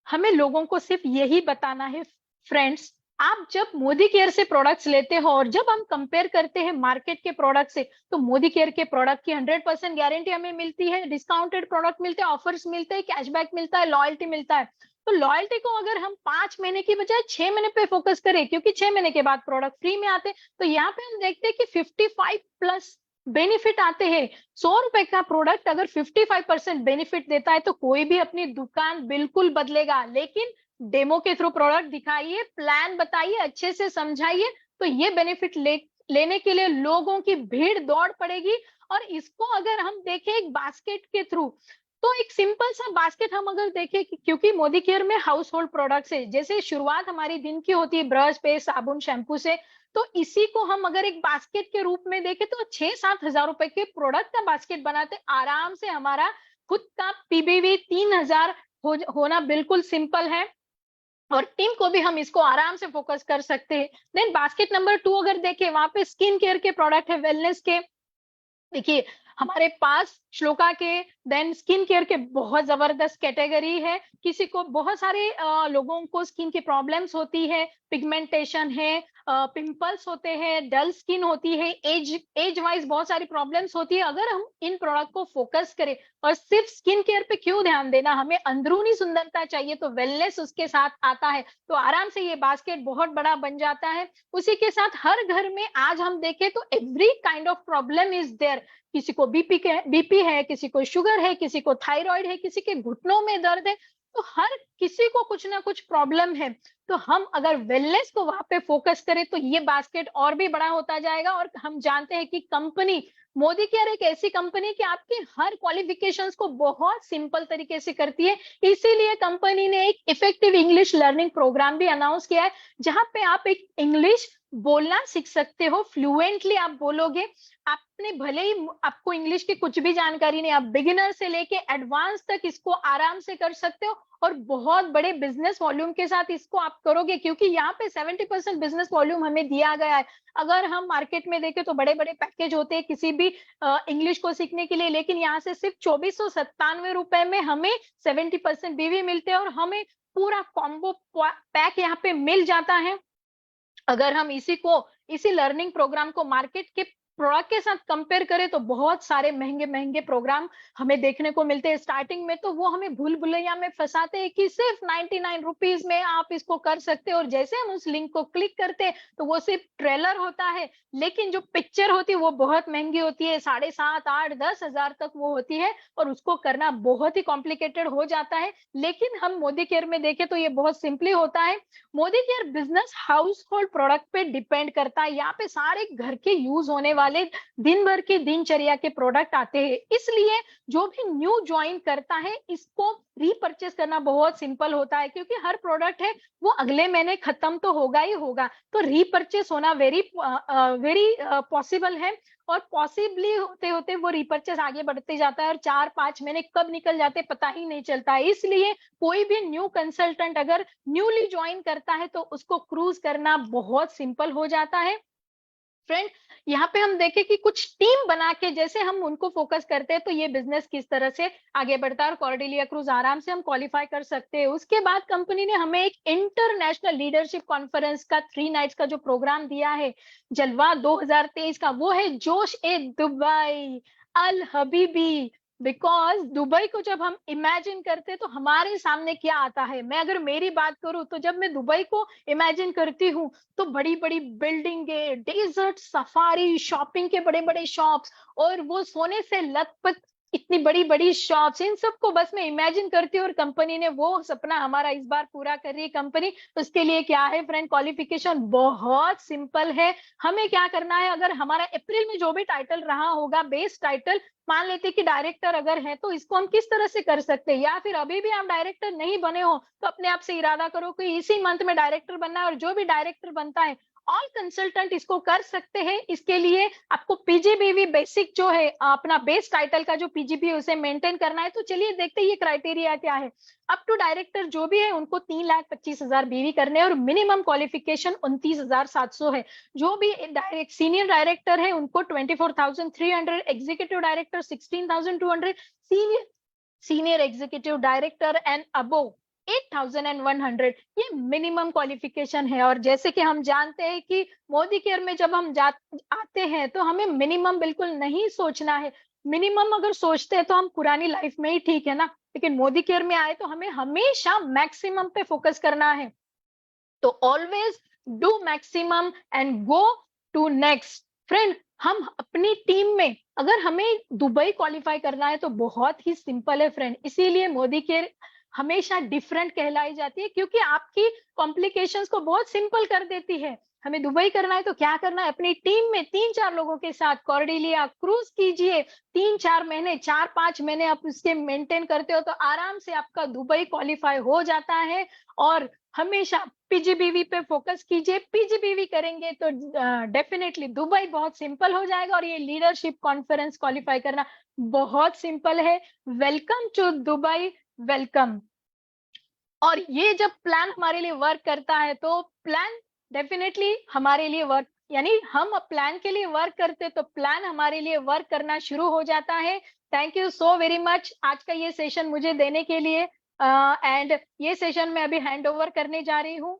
हमें लोगों को सिर्फ यही बताना है फ्रेंड्स, आप जब मोदी केयर से प्रोडक्ट्स लेते हो और जब हम कंपेयर करते हैं मार्केट के प्रोडक्ट से, तो मोदी केयर के प्रोडक्ट की 100% गारंटी हमें मिलती है, डिस्काउंटेड प्रोडक्ट मिलते हैं, ऑफर्स मिलते हैं, कैशबैक मिलता है, लॉयल्टी मिलता है। तो लॉयल्टी को अगर हम 5 महीने की बजाय 6 महीने पे फोकस करें, क्योंकि 6 महीने के बाद प्रोडक्ट फ्री में आते हैं, तो यहाँ पे हम देखते हैं कि 55+ बेनिफिट आते हैं। 100 रुपए का प्रोडक्ट अगर 55% बेनिफिट देता है तो कोई भी अपनी दुकान बिल्कुल बदलेगा। लेकिन डेमो के थ्रू प्रोडक्ट दिखाइए, प्लान बताइए, अच्छे से समझाइए, तो ये बेनिफिट लेने के लिए लोगों की भीड़ दौड़ पड़ेगी। और इसको अगर हम देखें एक बास्केट के थ्रू, तो एक सिंपल सा बास्केट हम अगर देखें क्योंकि मोदी केयर में हाउस होल्ड प्रोडक्ट्स है, जैसे शुरुआत हमारी दिन की होती है ब्रश, पेस्ट, साबुन, शैम्पू से, तो इसी को हम अगर एक बास्केट के रूप में देखें तो 6-7 हजार रुपए के प्रोडक्ट का बास्केट बनाते आराम से हमारा खुद का PBV 3000 होना बिल्कुल सिंपल है, और टीम को भी हम इसको आराम से फोकस कर सकते हैं। देन बास्केट नंबर 2 अगर देखें, वहां पे स्किन केयर के प्रोडक्ट है, वेलनेस के। देखिए हमारे पास श्लोका के, देन स्किन केयर के बहुत जबरदस्त कैटेगरी है। किसी को बहुत सारे लोगों को स्किन की प्रॉब्लम्स होती है, पिगमेंटेशन है, पिंपल्स होते हैं, डल स्किन होती है, एज वाइज बहुत सारी प्रॉब्लम्स होती है। अगर हम इन प्रोडक्ट को फोकस करें, और सिर्फ स्किन केयर पे क्यों ध्यान देना, हमें अंदरूनी सुंदरता चाहिए तो वेलनेस उसके साथ आता है, तो आराम से ये बास्केट बहुत बड़ा बन जाता है। उसी के साथ हर घर में आज हम देखें तो every kind of problem is there. किसी को बीपी है, किसी को शुगर है, किसी को थायराइड है, किसी के घुटनों में दर्द है, तो हर किसी को कुछ ना कुछ प्रॉब्लम है। तो हम अगर वेलनेस को वहां पे फोकस करें तो ये बास्केट और भी बड़ा होता जाएगा। और हम जानते हैं कि कंपनी मोदी केयर एक ऐसी कंपनी कि आपकी हर क्वालिफिकेशंस को बहुत सिंपल तरीके से करती है, इसीलिए कंपनी ने एक इफेक्टिव इंग्लिश लर्निंग प्रोग्राम भी अनाउंस किया है, जहां पे आप एक इंग्लिश बोलना सीख सकते हो, फ्लुएंटली आप बोलोगे। आपने भले ही आपको इंग्लिश की कुछ भी जानकारी नहीं, आप बिगिनर से लेके एडवांस तक इसको आराम से कर सकते हो और बहुत बड़े बिजनेस वॉल्यूम के साथ इसको आप करोगे, क्योंकि यहाँ पे 70% बिजनेस वॉल्यूम हमें दिया गया है। अगर हम मार्केट में देखें तो बड़े बड़े पैकेज होते हैं किसी भी इंग्लिश को सीखने के लिए, लेकिन यहाँ से सिर्फ 2497 रुपए में हमें 70% बीवी मिलते हैं और हमें पूरा कॉम्बो पैक यहाँ पे मिल जाता है। अगर हम इसी लर्निंग प्रोग्राम को मार्केट के प्रोडक्ट के साथ कंपेयर करें तो बहुत सारे महंगे महंगे प्रोग्राम हमें देखने को मिलते हैं। स्टार्टिंग में तो वो हमें भूल भुलैया में फंसाते हैं कि सिर्फ 99 रुपीज में आप इसको कर सकते हो, और जैसे हम उस लिंक को क्लिक करते हैं तो वो सिर्फ ट्रेलर होता है, लेकिन जो पिक्चर होती है वो बहुत महंगी होती है, 7,500, 8,000, 10,000 तक वो होती है और उसको करना बहुत ही कॉम्प्लिकेटेड हो जाता है। लेकिन हम मोदी केयर में देखें तो ये बहुत सिंपली होता है। Modi care business house hold product पे डिपेंड करता है। यहाँ पे सारे घर के यूज होने वाले दिन भर की दिनचर्या के प्रोडक्ट आते हैं, इसलिए जो भी न्यू ज्वाइन करता है इसको रीपरचेस करना बहुत सिंपल होता है, क्योंकि हर प्रोडक्ट है वो अगले महीने खत्म तो होगा ही होगा, तो रीपरचेस होना वेरी पॉसिबल है। और पॉसिबली होते होते वो रीपरचेस आगे बढ़ते जाता है और 4-5 महीने कब निकल जाते पता ही नहीं चलता है। इसलिए कोई भी न्यू कंसल्टेंट अगर न्यूली ज्वाइन करता है तो उसको क्रूज करना बहुत सिंपल हो जाता है। फ्रेंड, यहाँ पे हम देखें कि कुछ टीम बना के जैसे हम उनको फोकस करते हैं तो ये बिजनेस किस तरह से आगे बढ़ता है और कॉर्डेलिया क्रूज आराम से हम क्वालिफाई कर सकते हैं। उसके बाद कंपनी ने हमें एक इंटरनेशनल लीडरशिप कॉन्फ्रेंस का 3 नाइट्स का जो प्रोग्राम दिया है, जलवा 2023 का, वो है जोश ए दुबई अल हबीबी। बिकॉज दुबई को जब हम इमेजिन करते हैं तो हमारे सामने क्या आता है। मैं अगर मेरी बात करूं तो जब मैं दुबई को इमेजिन करती हूँ तो बड़ी बड़ी बिल्डिंगे, डेजर्ट सफारी, शॉपिंग के बड़े बड़े शॉप्स और वो सोने से लथपथ इतनी बड़ी बड़ी शॉप्स, इन सबको बस मैं इमेजिन करती हूँ और कंपनी ने वो सपना हमारा इस बार पूरा कर रही है। कंपनी उसके लिए क्या है फ्रेंड, क्वालिफिकेशन बहुत सिंपल है। हमें क्या करना है, अगर हमारा अप्रैल में जो भी टाइटल रहा होगा बेस टाइटल, मान लेते कि डायरेक्टर अगर है तो इसको हम किस तरह से कर सकते हैं, या फिर अभी भी आप डायरेक्टर नहीं बने हो तो अपने आप से इरादा करो कि इसी मंथ में डायरेक्टर बनना है, और जो भी डायरेक्टर बनता है ऑल कंसल्टेंट इसको कर सकते हैं। इसके लिए आपको पीजीबीवी बेसिक जो है अपना बेस टाइटल का जो पीजीबी उसे मेंटेन करना है। तो चलिए देखते हैं ये क्राइटेरिया क्या है। अप टू डायरेक्टर जो भी है उनको 3,25,000 बीवी करने और मिनिमम क्वालिफिकेशन 29,700 है। जो भी डायरेक्ट सीनियर डायरेक्टर है उनको 24,300, executive director 16,200, senior executive director and above 8,100, ये मिनिमम क्वालिफिकेशन है। और जैसे कि हम जानते हैं कि मोदी केयर में जब हम आते हैं तो हमें मिनिमम बिल्कुल नहीं सोचना है। मिनिमम अगर सोचते हैं तो हम पुरानी लाइफ में ही ठीक है ना, लेकिन मोदी केयर में आए तो हमें हमेशा मैक्सिमम पे फोकस करना है। तो always do maximum and go to next. Friend, हम अपनी टीम में अगर हमें दुबई क्वालिफाई करना है तो बहुत ही सिंपल है फ्रेंड। इसीलिए मोदी केयर हमेशा डिफरेंट कहलाई जाती है, क्योंकि आपकी कॉम्प्लिकेशंस को बहुत सिंपल कर देती है। हमें दुबई करना है तो क्या करना है, अपनी टीम में 3-4 लोगों के साथ कॉर्डेलिया क्रूज कीजिए। 3-4 महीने, 4-5 महीने आप उसके मेंटेन करते हो तो आराम से आपका दुबई क्वालिफाई हो जाता है। और हमेशा पीजीबीवी पे फोकस कीजिए। पीजीबीवी करेंगे तो डेफिनेटली दुबई बहुत सिंपल हो जाएगा और ये लीडरशिप कॉन्फ्रेंस क्वालिफाई करना बहुत सिंपल है। Welcome to Dubai, welcome. और ये जब प्लान हमारे लिए वर्क करता है तो प्लान डेफिनेटली हमारे लिए वर्क, यानी हम प्लान के लिए वर्क करते तो प्लान हमारे लिए वर्क करना शुरू हो जाता है। Thank you so very much आज का ये सेशन मुझे देने के लिए। एंड ये सेशन मैं अभी हैंड ओवर करने जा रही हूँ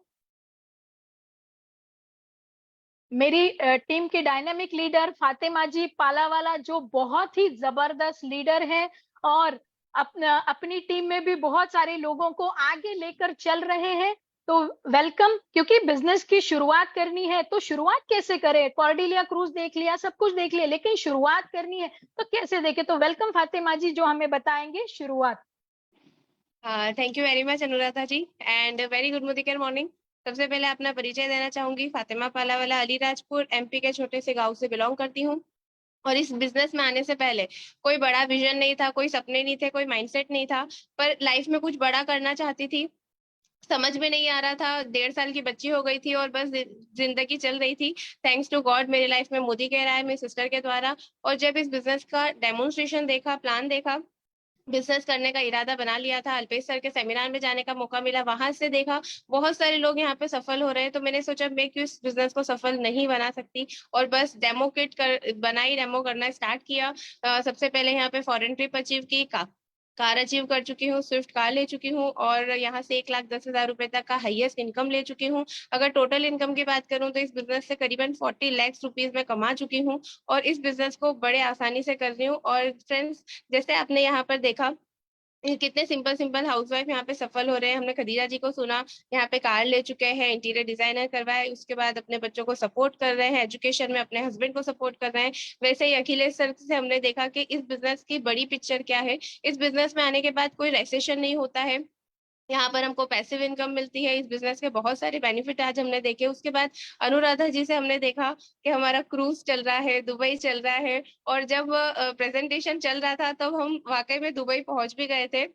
मेरी टीम की डायनामिक लीडर फातिमा जी पालावाला, जो बहुत ही जबरदस्त लीडर है और अपनी टीम में भी बहुत सारे लोगों को आगे लेकर चल रहे हैं। तो वेलकम। क्योंकि बिजनेस की शुरुआत करनी है तो शुरुआत कैसे करें, कॉर्डेलिया क्रूज देख लिया, सब कुछ देख लिया, लेकिन शुरुआत करनी है तो कैसे देखें। तो वेलकम फातिमा जी जो हमें बताएंगे शुरुआत। Thank you very much Anuradha ji and very good Modi care morning. सबसे पहले अपना परिचय देना चाहूंगी। फातिमा पालावाला अलीराजपुर एमपी के छोटे से गांव से बिलोंग करती हूँ और इस बिजनेस में आने से पहले कोई बड़ा विजन नहीं था, कोई सपने नहीं थे, कोई माइंडसेट नहीं था, पर लाइफ में कुछ बड़ा करना चाहती थी। समझ में नहीं आ रहा था, 1.5 साल की बच्ची हो गई थी और बस जिंदगी चल रही थी। थैंक्स टू गॉड मेरी लाइफ में मोदी कह रहा है मेरी सिस्टर के द्वारा। और जब इस बिजनेस का डेमोन्स्ट्रेशन देखा, प्लान देखा, बिजनेस करने का इरादा बना लिया था, अल्पेश सर के सेमिनार में जाने का मौका मिला, वहां से देखा बहुत सारे लोग यहाँ पे सफल हो रहे हैं, तो मैंने सोचा मैं क्यों इस बिजनेस को सफल नहीं बना सकती। और बस डेमो किट बनाई, डेमो करना स्टार्ट किया। सबसे पहले यहाँ पे फॉरेन ट्रिप अचीव की, कार अचीव कर चुकी हूँ, स्विफ्ट कार ले चुकी हूँ, और यहाँ से 1,10,000 रुपए तक का हाईएस्ट इनकम ले चुकी हूँ। अगर टोटल इनकम की बात करूँ तो इस बिजनेस से करीबन 40 लाख रुपीज में कमा चुकी हूँ, और इस बिजनेस को बड़े आसानी से कर रही हूँ। और फ्रेंड्स, जैसे आपने यहाँ पर देखा ये कितने सिंपल सिंपल हाउसवाइफ यहाँ पे सफल हो रहे हैं। हमने खदीजा जी को सुना, यहाँ पे कार ले चुके हैं, इंटीरियर डिजाइनर करवाए, उसके बाद अपने बच्चों को सपोर्ट कर रहे हैं, एजुकेशन में अपने हस्बैंड को सपोर्ट कर रहे हैं। वैसे ही अखिलेश सर से हमने देखा कि इस बिजनेस की बड़ी पिक्चर क्या है। इस बिजनेस में आने के बाद कोई रेसेशन नहीं होता है, यहाँ पर हमको पैसिव इनकम मिलती है। इस बिजनेस के बहुत सारे बेनिफिट आज हमने देखे। उसके बाद अनुराधा जी से हमने देखा कि हमारा क्रूज चल रहा है, दुबई चल रहा है, और जब प्रेजेंटेशन चल रहा था तब हम वाकई में दुबई पहुंच भी गए थे।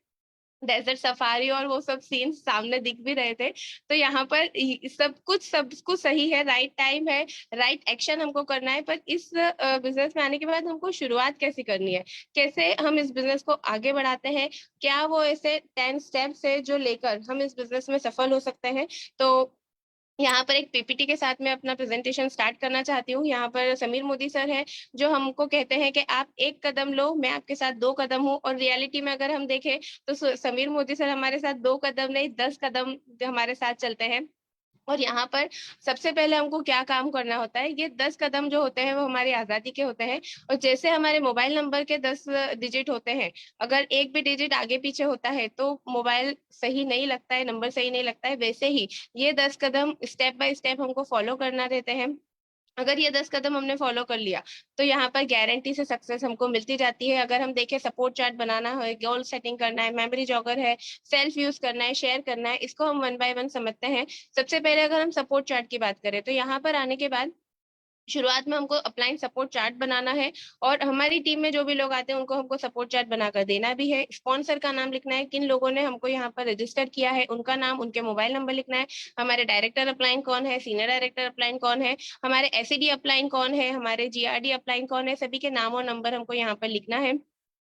डेजर्ट सफारी और वो सब सीन्स सामने दिख भी रहे थे। तो यहाँ पर सब कुछ सही है, राइट टाइम है, राइट एक्शन हमको करना है। पर इस बिजनेस में आने के बाद हमको शुरुआत कैसे करनी है, कैसे हम इस बिजनेस को आगे बढ़ाते हैं, क्या वो ऐसे 10 स्टेप्स है जो लेकर हम इस बिजनेस में सफल हो सकते हैं। तो यहाँ पर एक पीपीटी के साथ मैं अपना प्रेजेंटेशन स्टार्ट करना चाहती हूँ। यहाँ पर समीर मोदी सर है जो हमको कहते हैं कि आप एक कदम लो, मैं आपके साथ 2 कदम हूँ। और रियलिटी में अगर हम देखें तो समीर मोदी सर हमारे साथ 2 कदम नहीं 10 कदम हमारे साथ चलते हैं। और यहाँ पर सबसे पहले हमको क्या काम करना होता है, ये 10 कदम जो होते हैं वो हमारी आजादी के होते हैं। और जैसे हमारे मोबाइल नंबर के 10 डिजिट होते हैं, अगर एक भी डिजिट आगे पीछे होता है तो मोबाइल सही नहीं लगता है, नंबर सही नहीं लगता है। वैसे ही ये 10 कदम स्टेप बाय स्टेप हमको फॉलो करना रहते हैं। अगर ये 10 कदम हमने फॉलो कर लिया तो यहाँ पर गारंटी से सक्सेस हमको मिलती जाती है। अगर हम देखें, सपोर्ट चार्ट बनाना है, गोल सेटिंग करना है, मेमोरी जॉगर है, सेल्फ यूज करना है, शेयर करना है, इसको हम 1 बाय 1 समझते हैं। सबसे पहले अगर हम सपोर्ट चार्ट की बात करें तो यहाँ पर आने के बाद शुरुआत में हमको अपलाइन सपोर्ट चार्ट बनाना है, और हमारी टीम में जो भी लोग आते हैं उनको हमको सपोर्ट चार्ट बनाकर देना भी है। स्पॉन्सर का नाम लिखना है, किन लोगों ने हमको यहाँ पर रजिस्टर किया है उनका नाम, उनके मोबाइल नंबर लिखना है, हमारे डायरेक्टर अपलाइन कौन है, सीनियर डायरेक्टर अपलाइन कौन है, हमारे एसईडी अपलाइन कौन है, हमारे जीआरडी अपलाइन कौन है, सभी के नाम और नंबर हमको यहाँ पर लिखना है।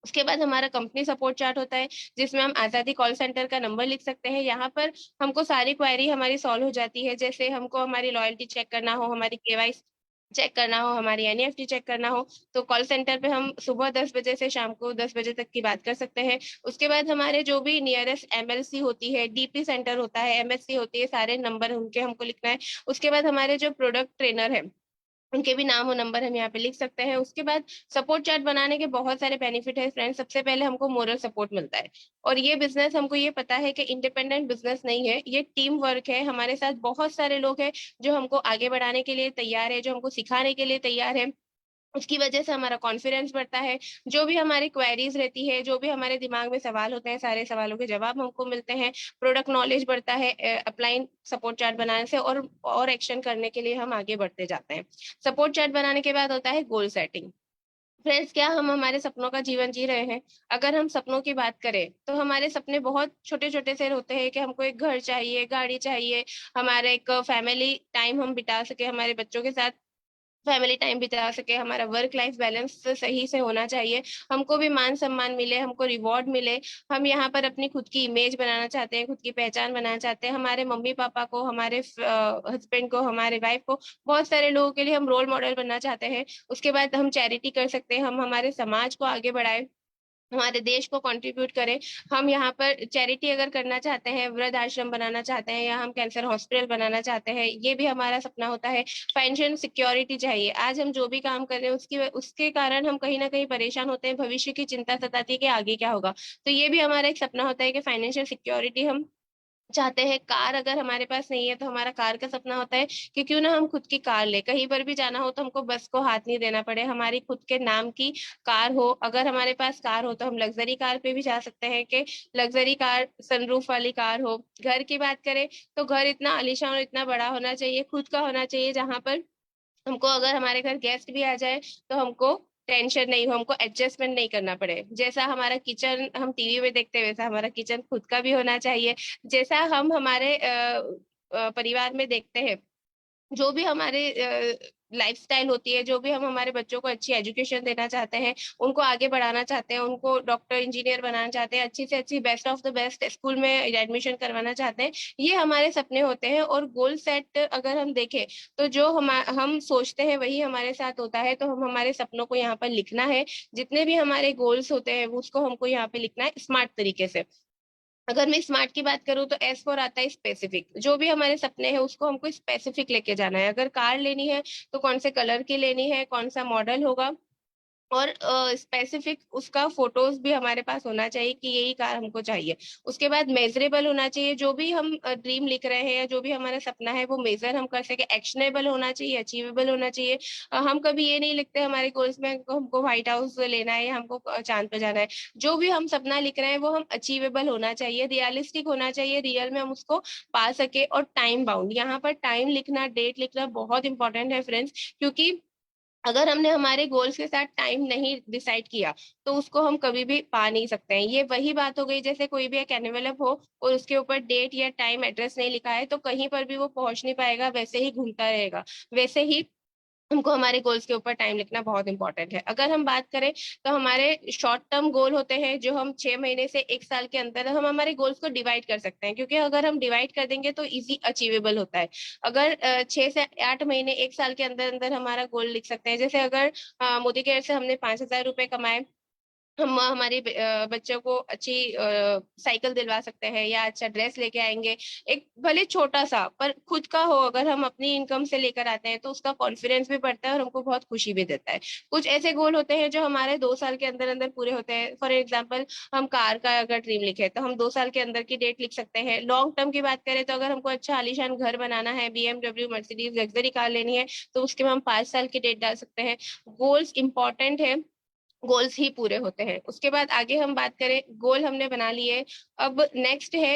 उसके बाद हमारा कंपनी सपोर्ट चार्ट होता है जिसमें हम आजादी कॉल सेंटर का नंबर लिख सकते हैं। यहाँ पर हमको सारी क्वेरी हमारी सॉल्व हो जाती है, जैसे हमको हमारी लॉयल्टी चेक करना हो, हमारी केवाईसी चेक करना हो, हमारी एनईएफटी चेक करना हो, तो कॉल सेंटर पे हम सुबह 10 बजे से शाम को 10 बजे तक की बात कर सकते हैं। उसके बाद हमारे जो भी नियरेस्ट एमएलसी होती है, डीपी सेंटर होता है, एमएससी होती है, सारे नंबर उनके हमको लिखना है। उसके बाद हमारे जो प्रोडक्ट ट्रेनर है उनके भी नाम और नंबर हम यहाँ पे लिख सकते हैं। उसके बाद सपोर्ट चार्ट बनाने के बहुत सारे बेनिफिट है फ्रेंड्स। सबसे पहले हमको मोरल सपोर्ट मिलता है, और ये बिजनेस हमको ये पता है कि इंडिपेंडेंट बिजनेस नहीं है, ये टीम वर्क है। हमारे साथ बहुत सारे लोग हैं जो हमको आगे बढ़ाने के लिए तैयार है, जो हमको सिखाने के लिए तैयार है। उसकी वजह से हमारा कॉन्फिडेंस बढ़ता है। जो भी हमारी क्वेरीज रहती है, जो भी हमारे दिमाग में सवाल होते हैं, सारे सवालों के जवाब हमको मिलते हैं। प्रोडक्ट नॉलेज बढ़ता है अपलाइन सपोर्ट चार्ट बनाने से, और एक्शन करने के लिए हम आगे बढ़ते जाते हैं। सपोर्ट चार्ट बनाने के बाद होता है गोल सेटिंग। फ्रेंड्स, क्या हम हमारे सपनों का जीवन जी रहे हैं? अगर हम सपनों की बात करें तो हमारे सपने बहुत छोटे छोटे से होते हैं कि हमको एक घर चाहिए, गाड़ी चाहिए, हमारा एक फैमिली टाइम हम बिता सके, हमारे बच्चों के साथ फैमिली टाइम बिता सके, हमारा वर्क लाइफ बैलेंस सही से होना चाहिए, हमको भी मान सम्मान मिले, हमको रिवॉर्ड मिले। हम यहाँ पर अपनी खुद की इमेज बनाना चाहते हैं, खुद की पहचान बनाना चाहते हैं, हमारे मम्मी पापा को, हमारे हस्बैंड को, हमारे वाइफ को, बहुत सारे लोगों के लिए हम रोल मॉडल बनना चाहते हैं। उसके बाद हम चैरिटी कर सकते हैं, हम हमारे समाज को आगे बढ़ाए, हमारे देश को कंट्रीब्यूट करें। हम यहाँ पर चैरिटी अगर करना चाहते हैं, वृद्ध आश्रम बनाना चाहते हैं, या हम कैंसर हॉस्पिटल बनाना चाहते हैं, ये भी हमारा सपना होता है। फाइनेंशियल सिक्योरिटी चाहिए। आज हम जो भी काम कर रहे हैं उसके कारण हम कहीं ना कहीं परेशान होते हैं, भविष्य की चिंता सताती है कि आगे क्या होगा। तो ये भी हमारा एक सपना होता है कि फाइनेंशियल सिक्योरिटी हम चाहते हैं। कार अगर हमारे पास नहीं है तो हमारा कार का सपना होता है कि क्यों ना हम खुद की कार ले, कहीं पर भी जाना हो तो हमको बस को हाथ नहीं देना पड़े, हमारी खुद के नाम की कार हो। अगर हमारे पास कार हो तो हम लग्जरी कार पे भी जा सकते हैं कि लग्जरी कार, सनरूफ वाली कार हो। घर की बात करें तो घर इतना आलीशान और इतना बड़ा होना चाहिए, खुद का होना चाहिए, जहां पर हमको अगर हमारे घर गेस्ट भी आ जाए तो हमको टेंशन नहीं हो, हमको एडजस्टमेंट नहीं करना पड़े। जैसा हमारा किचन हम टीवी में देखते हैं वैसा हमारा किचन खुद का भी होना चाहिए। जैसा हम हमारे परिवार में देखते हैं, जो भी हमारे लाइफस्टाइल होती है, जो भी हम हमारे बच्चों को अच्छी एजुकेशन देना चाहते हैं, उनको आगे बढ़ाना चाहते हैं, उनको डॉक्टर इंजीनियर बनाना चाहते हैं, अच्छी से अच्छी best of the best school में एडमिशन करवाना चाहते हैं, ये हमारे सपने होते हैं। और गोल सेट अगर हम देखें तो जो हम सोचते हैं वही हमारे साथ होता है। तो हम हमारे सपनों को यहाँ पर लिखना है, जितने भी हमारे गोल्स होते हैं उसको हमको यहाँ पे लिखना है स्मार्ट तरीके से। अगर मैं स्मार्ट की बात करूं तो एस फॉर आता है स्पेसिफिक। जो भी हमारे सपने हैं उसको हमको स्पेसिफिक लेके जाना है। अगर कार लेनी है तो कौन से कलर की लेनी है, कौन सा मॉडल होगा, और स्पेसिफिक उसका फोटोज भी हमारे पास होना चाहिए कि यही कार हमको चाहिए। उसके बाद मेजरेबल होना चाहिए। जो भी हम ड्रीम लिख रहे हैं या जो भी हमारा सपना है वो मेजर हम कर सके, एक्शनेबल होना चाहिए, अचीवेबल होना चाहिए। हम कभी ये नहीं लिखते हमारे गोल्स में हमको व्हाइट हाउस लेना है या हमको चांद पे जाना है। जो भी हम सपना लिख रहे हैं वो हम अचीवेबल होना चाहिए, रियलिस्टिक होना चाहिए, रियल में हम उसको पा सके। और टाइम बाउंड, यहाँ पर टाइम लिखना, डेट लिखना बहुत इंपॉर्टेंट है फ्रेंड्स, क्योंकि अगर हमने हमारे गोल्स के साथ टाइम नहीं डिसाइड किया तो उसको हम कभी भी पा नहीं सकते हैं। ये वही बात हो गई जैसे कोई भी एक एनवेलप हो और उसके ऊपर डेट या टाइम एड्रेस नहीं लिखा है तो कहीं पर भी वो पहुंच नहीं पाएगा, वैसे ही घूमता रहेगा। वैसे ही हमको हमारे गोल्स के ऊपर टाइम लिखना बहुत इंपॉर्टेंट है। अगर हम बात करें तो हमारे शॉर्ट टर्म गोल होते हैं जो हम 6 महीने से 1 साल के अंदर हम हमारे गोल्स को डिवाइड कर सकते हैं, क्योंकि अगर हम डिवाइड कर देंगे तो इजी अचीवेबल होता है। अगर 6 से 8 महीने 1 साल के अंदर अंदर हमारा गोल लिख सकते हैं। जैसे अगर मोदी केयर से हमने 5,000 रुपए कमाए, हम हमारे बच्चों को अच्छी साइकिल दिलवा सकते हैं या अच्छा ड्रेस लेके आएंगे। एक भले छोटा सा पर खुद का हो, अगर हम अपनी इनकम से लेकर आते हैं तो उसका कॉन्फिडेंस भी बढ़ता है और हमको बहुत खुशी भी देता है। कुछ ऐसे गोल होते हैं जो हमारे 2 साल के अंदर अंदर पूरे होते हैं। फॉर एग्जाम्पल हम कार का अगर ड्रीम लिखे तो हम 2 साल के अंदर की डेट लिख सकते हैं। लॉन्ग टर्म की बात करें तो अगर हमको अच्छा आलीशान घर बनाना है, BMW मर्सिडीज लग्जरी कार लेनी है, तो उसके में हम 5 साल की डेट डाल सकते हैं। गोल्स इंपॉर्टेंट है, गोल्स ही पूरे होते हैं। उसके बाद आगे हम बात करें, गोल हमने बना लिए, अब नेक्स्ट है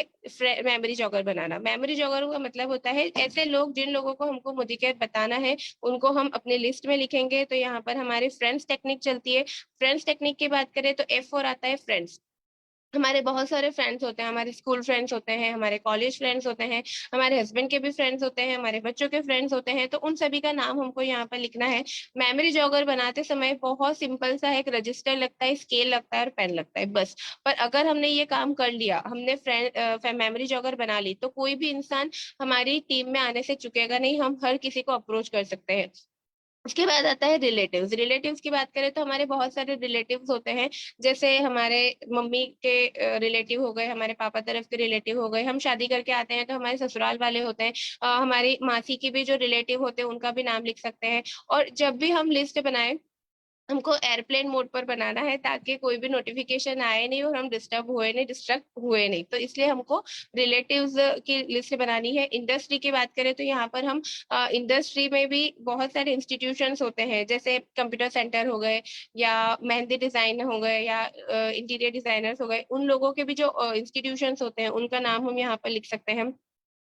मेमोरी जॉगर बनाना। मेमोरी जॉगर का मतलब होता है ऐसे लोग जिन लोगों को हमको मोदी केयर बताना है उनको हम अपने लिस्ट में लिखेंगे। तो यहाँ पर हमारी फ्रेंड्स टेक्निक चलती है। फ्रेंड्स टेक्निक की बात करें तो F और आता है फ्रेंड्स। हमारे बहुत सारे फ्रेंड्स होते हैं, हमारे स्कूल फ्रेंड्स होते हैं, हमारे कॉलेज फ्रेंड्स होते हैं, हमारे हस्बैंड के भी फ्रेंड्स होते हैं, हमारे बच्चों के फ्रेंड्स होते हैं। तो उन सभी का नाम हमको यहाँ पर लिखना है। मेमोरी जॉगर बनाते समय बहुत सिंपल सा एक रजिस्टर लगता है, स्केल लगता है और पेन लगता है, बस। पर अगर हमने ये काम कर लिया, हमने मेमोरी जॉगर बना ली, तो कोई भी इंसान हमारी टीम में आने से चुकेगा नहीं। हम हर किसी को अप्रोच कर सकते हैं। उसके बाद आता है रिलेटिव्स। रिलेटिव्स की बात करें तो हमारे बहुत सारे रिलेटिव्स होते हैं। जैसे हमारे मम्मी के रिलेटिव हो गए, हमारे पापा तरफ के रिलेटिव हो गए। हम शादी करके आते हैं तो हमारे ससुराल वाले होते हैं। हमारी मासी की भी जो रिलेटिव होते हैं उनका भी नाम लिख सकते हैं। और जब भी हम लिस्ट बनाए, हमको एयरप्लेन मोड पर बनाना है ताकि कोई भी नोटिफिकेशन आए नहीं और हम डिस्टर्ब हुए नहीं, डिस्ट्रैक्ट हुए नहीं। तो इसलिए हमको रिलेटिव्स की लिस्ट बनानी है। इंडस्ट्री की बात करें तो यहाँ पर हम इंडस्ट्री में भी बहुत सारे इंस्टीट्यूशंस होते हैं, जैसे कंप्यूटर सेंटर हो गए या मेहंदी डिजाइन हो गए या इंटीरियर डिजाइनर्स हो गए। उन लोगों के भी जो इंस्टीट्यूशंस होते हैं उनका नाम हम यहाँ पर लिख सकते हैं।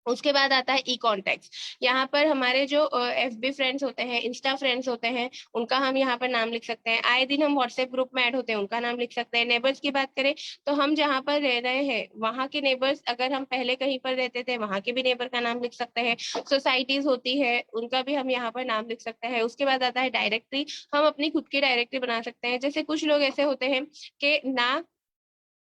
उसके बाद आता है ई कॉन्टेक्ट। यहाँ पर हमारे जो FB फ्रेंड्स होते हैं, इंस्टा फ्रेंड्स होते हैं, उनका हम यहाँ पर नाम लिख सकते हैं। आए दिन हम व्हाट्सएप ग्रुप में ऐड होते हैं, उनका नाम लिख सकते हैं। नेबर्स की बात करें तो हम जहाँ पर रह रहे हैं वहाँ के नेबर्स, अगर हम पहले कहीं पर रहते थे वहाँ के भी नेबर का नाम लिख सकते हैं। सोसाइटीज होती है उनका भी हम यहाँ पर नाम लिख सकते हैं। उसके बाद आता है डायरेक्टरी। हम अपनी खुद की डायरेक्टरी बना सकते हैं। जैसे कुछ लोग ऐसे होते हैं कि ना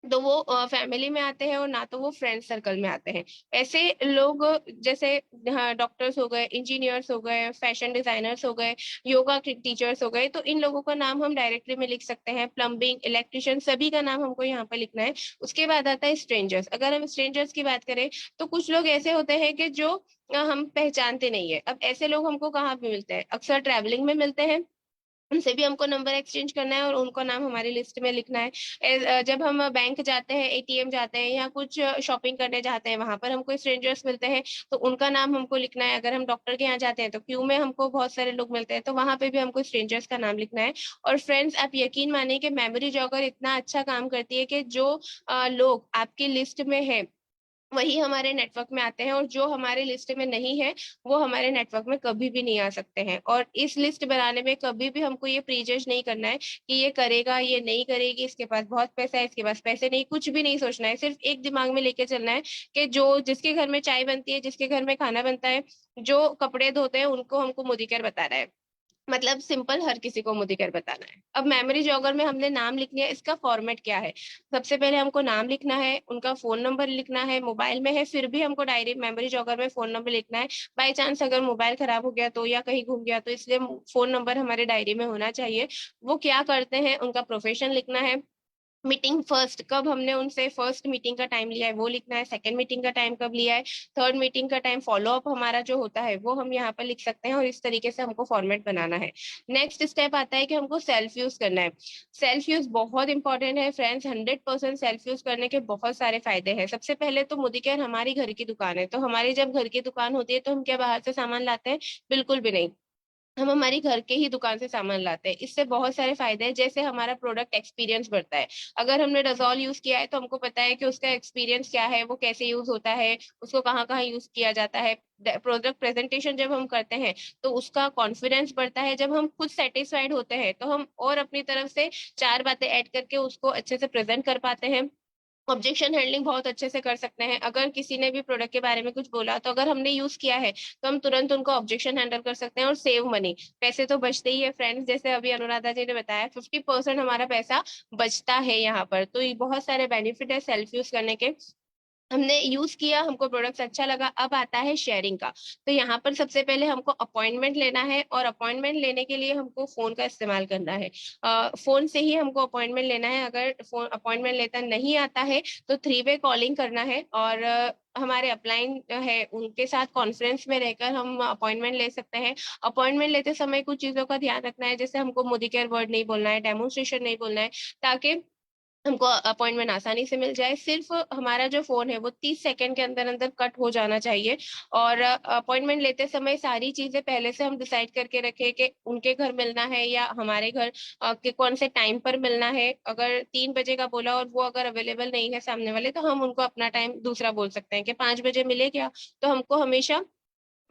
तो वो फैमिली में आते हैं और ना तो वो फ्रेंड सर्कल में आते हैं। ऐसे लोग जैसे डॉक्टर्स हो गए, इंजीनियर्स हो गए, फैशन डिजाइनर्स हो गए, योगा टीचर्स हो गए, तो इन लोगों का नाम हम डायरेक्टली में लिख सकते हैं। प्लम्बिंग, इलेक्ट्रिशियन, सभी का नाम हमको यहाँ पर लिखना है। उसके बाद आता है स्ट्रेंजर्स। अगर हम स्ट्रेंजर्स की बात करें तो कुछ लोग ऐसे होते हैं कि जो हम पहचानते नहीं है। अब ऐसे लोग हमको कहाँ पे मिलते हैं? अक्सर ट्रैवलिंग में मिलते हैं, उनसे भी हमको नंबर एक्सचेंज करना है और उनको नाम हमारी लिस्ट में लिखना है। जब हम बैंक जाते हैं, ATM जाते हैं या कुछ शॉपिंग करने जाते हैं, वहां पर हमको स्ट्रेंजर्स मिलते हैं तो उनका नाम हमको लिखना है। अगर हम डॉक्टर के यहाँ जाते हैं तो क्यू में हमको बहुत सारे लोग मिलते हैं, तो वहां पे भी हमको स्ट्रेंजर्स का नाम लिखना है। और फ्रेंड्स, आप यकीन मानिए कि मेमोरी जॉगर इतना अच्छा काम करती है कि जो लोग आपकी लिस्ट में है वही हमारे नेटवर्क में आते हैं, और जो हमारे लिस्ट में नहीं है वो हमारे नेटवर्क में कभी भी नहीं आ सकते हैं। और इस लिस्ट बनाने में कभी भी हमको ये प्रीजज नहीं करना है कि ये करेगा, ये नहीं करेगी, इसके पास बहुत पैसा है, इसके पास पैसे नहीं, कुछ भी नहीं सोचना है। सिर्फ एक दिमाग में लेके चलना है कि जो जिसके घर में चाय बनती है, जिसके घर में खाना बनता है, जो कपड़े धोते हैं, उनको हमको मोदी केयर बताना है। मतलब सिंपल, हर किसी को मोदी केयर बताना है। अब मेमोरी जॉगर में हमने नाम लिख लिया, इसका फॉर्मेट क्या है? सबसे पहले हमको नाम लिखना है, उनका फोन नंबर लिखना है, मोबाइल में है फिर भी हमको डायरी मेमोरी जॉगर में फोन नंबर लिखना है। बाई चांस अगर मोबाइल खराब हो गया तो, या कहीं घूम गया तो, इसलिए फोन नंबर हमारे डायरी में होना चाहिए। वो क्या करते हैं, उनका प्रोफेशन लिखना है। मीटिंग फर्स्ट कब हमने उनसे फर्स्ट मीटिंग का टाइम लिया है वो लिखना है, सेकंड मीटिंग का टाइम कब लिया है, थर्ड मीटिंग का टाइम, फॉलो अप हमारा जो होता है वो हम यहाँ पर लिख सकते हैं, और इस तरीके से हमको फॉर्मेट बनाना है। नेक्स्ट स्टेप आता है कि हमको सेल्फ यूज करना है। सेल्फ यूज बहुत इंपॉर्टेंट है फ्रेंड्स। 100% सेल्फ यूज करने के बहुत सारे फायदे हैं। सबसे पहले तो मोदी केयर हमारी घर की दुकान है, तो हमारी जब घर की दुकान होती है तो हम क्या बाहर से सामान लाते हैं? बिल्कुल भी नहीं। हम हमारी घर के ही दुकान से सामान लाते हैं। इससे बहुत सारे फायदे हैं, जैसे हमारा प्रोडक्ट एक्सपीरियंस बढ़ता है। अगर हमने रजॉल यूज किया है तो हमको पता है कि उसका एक्सपीरियंस क्या है, वो कैसे यूज होता है, उसको कहाँ कहाँ यूज किया जाता है। प्रोडक्ट प्रेजेंटेशन जब हम करते हैं तो उसका कॉन्फिडेंस बढ़ता है। जब हम खुद सेटिस्फाइड होते हैं तो हम और अपनी तरफ से चार बातें ऐड करके उसको अच्छे से प्रेजेंट कर पाते हैं। ऑब्जेक्शन हैंडलिंग बहुत अच्छे से कर सकते हैं। अगर किसी ने भी प्रोडक्ट के बारे में कुछ बोला तो अगर हमने यूज किया है तो हम तुरंत उनको ऑब्जेक्शन हैंडल कर सकते हैं। और सेव मनी, पैसे तो बचते ही है फ्रेंड्स। जैसे अभी अनुराधा जी ने बताया 50% हमारा पैसा बचता है यहाँ पर। तो ये बहुत सारे बेनिफिट है सेल्फ यूज करने के। हमने यूज किया, हमको प्रोडक्ट अच्छा लगा, अब आता है शेयरिंग का। तो यहाँ पर सबसे पहले हमको अपॉइंटमेंट लेना है, और अपॉइंटमेंट लेने के लिए हमको फोन का इस्तेमाल करना है। फोन से ही हमको अपॉइंटमेंट लेना है। अगर फोन अपॉइंटमेंट लेता नहीं आता है तो 3 वे कॉलिंग करना है, और हमारे अपलाइन है उनके साथ कॉन्फ्रेंस में रहकर हम अपॉइंटमेंट ले सकते हैं। अपॉइंटमेंट लेते समय कुछ चीजों का ध्यान रखना है, जैसे हमको मोदी केयर वर्ड नहीं बोलना है, डेमोन्स्ट्रेशन नहीं बोलना है, ताकि हमको अपॉइंटमेंट आसानी से मिल जाए। सिर्फ हमारा जो फोन है वो 30 सेकंड के अंदर अंदर कट हो जाना चाहिए। और अपॉइंटमेंट लेते समय सारी चीजें पहले से हम डिसाइड करके रखें कि उनके घर मिलना है या हमारे घर, के कौन से टाइम पर मिलना है। अगर 3 बजे का बोला और वो अगर अवेलेबल नहीं है सामने वाले, तो हम उनको अपना टाइम दूसरा बोल सकते हैं कि 5 बजे मिले क्या। तो हमको हमेशा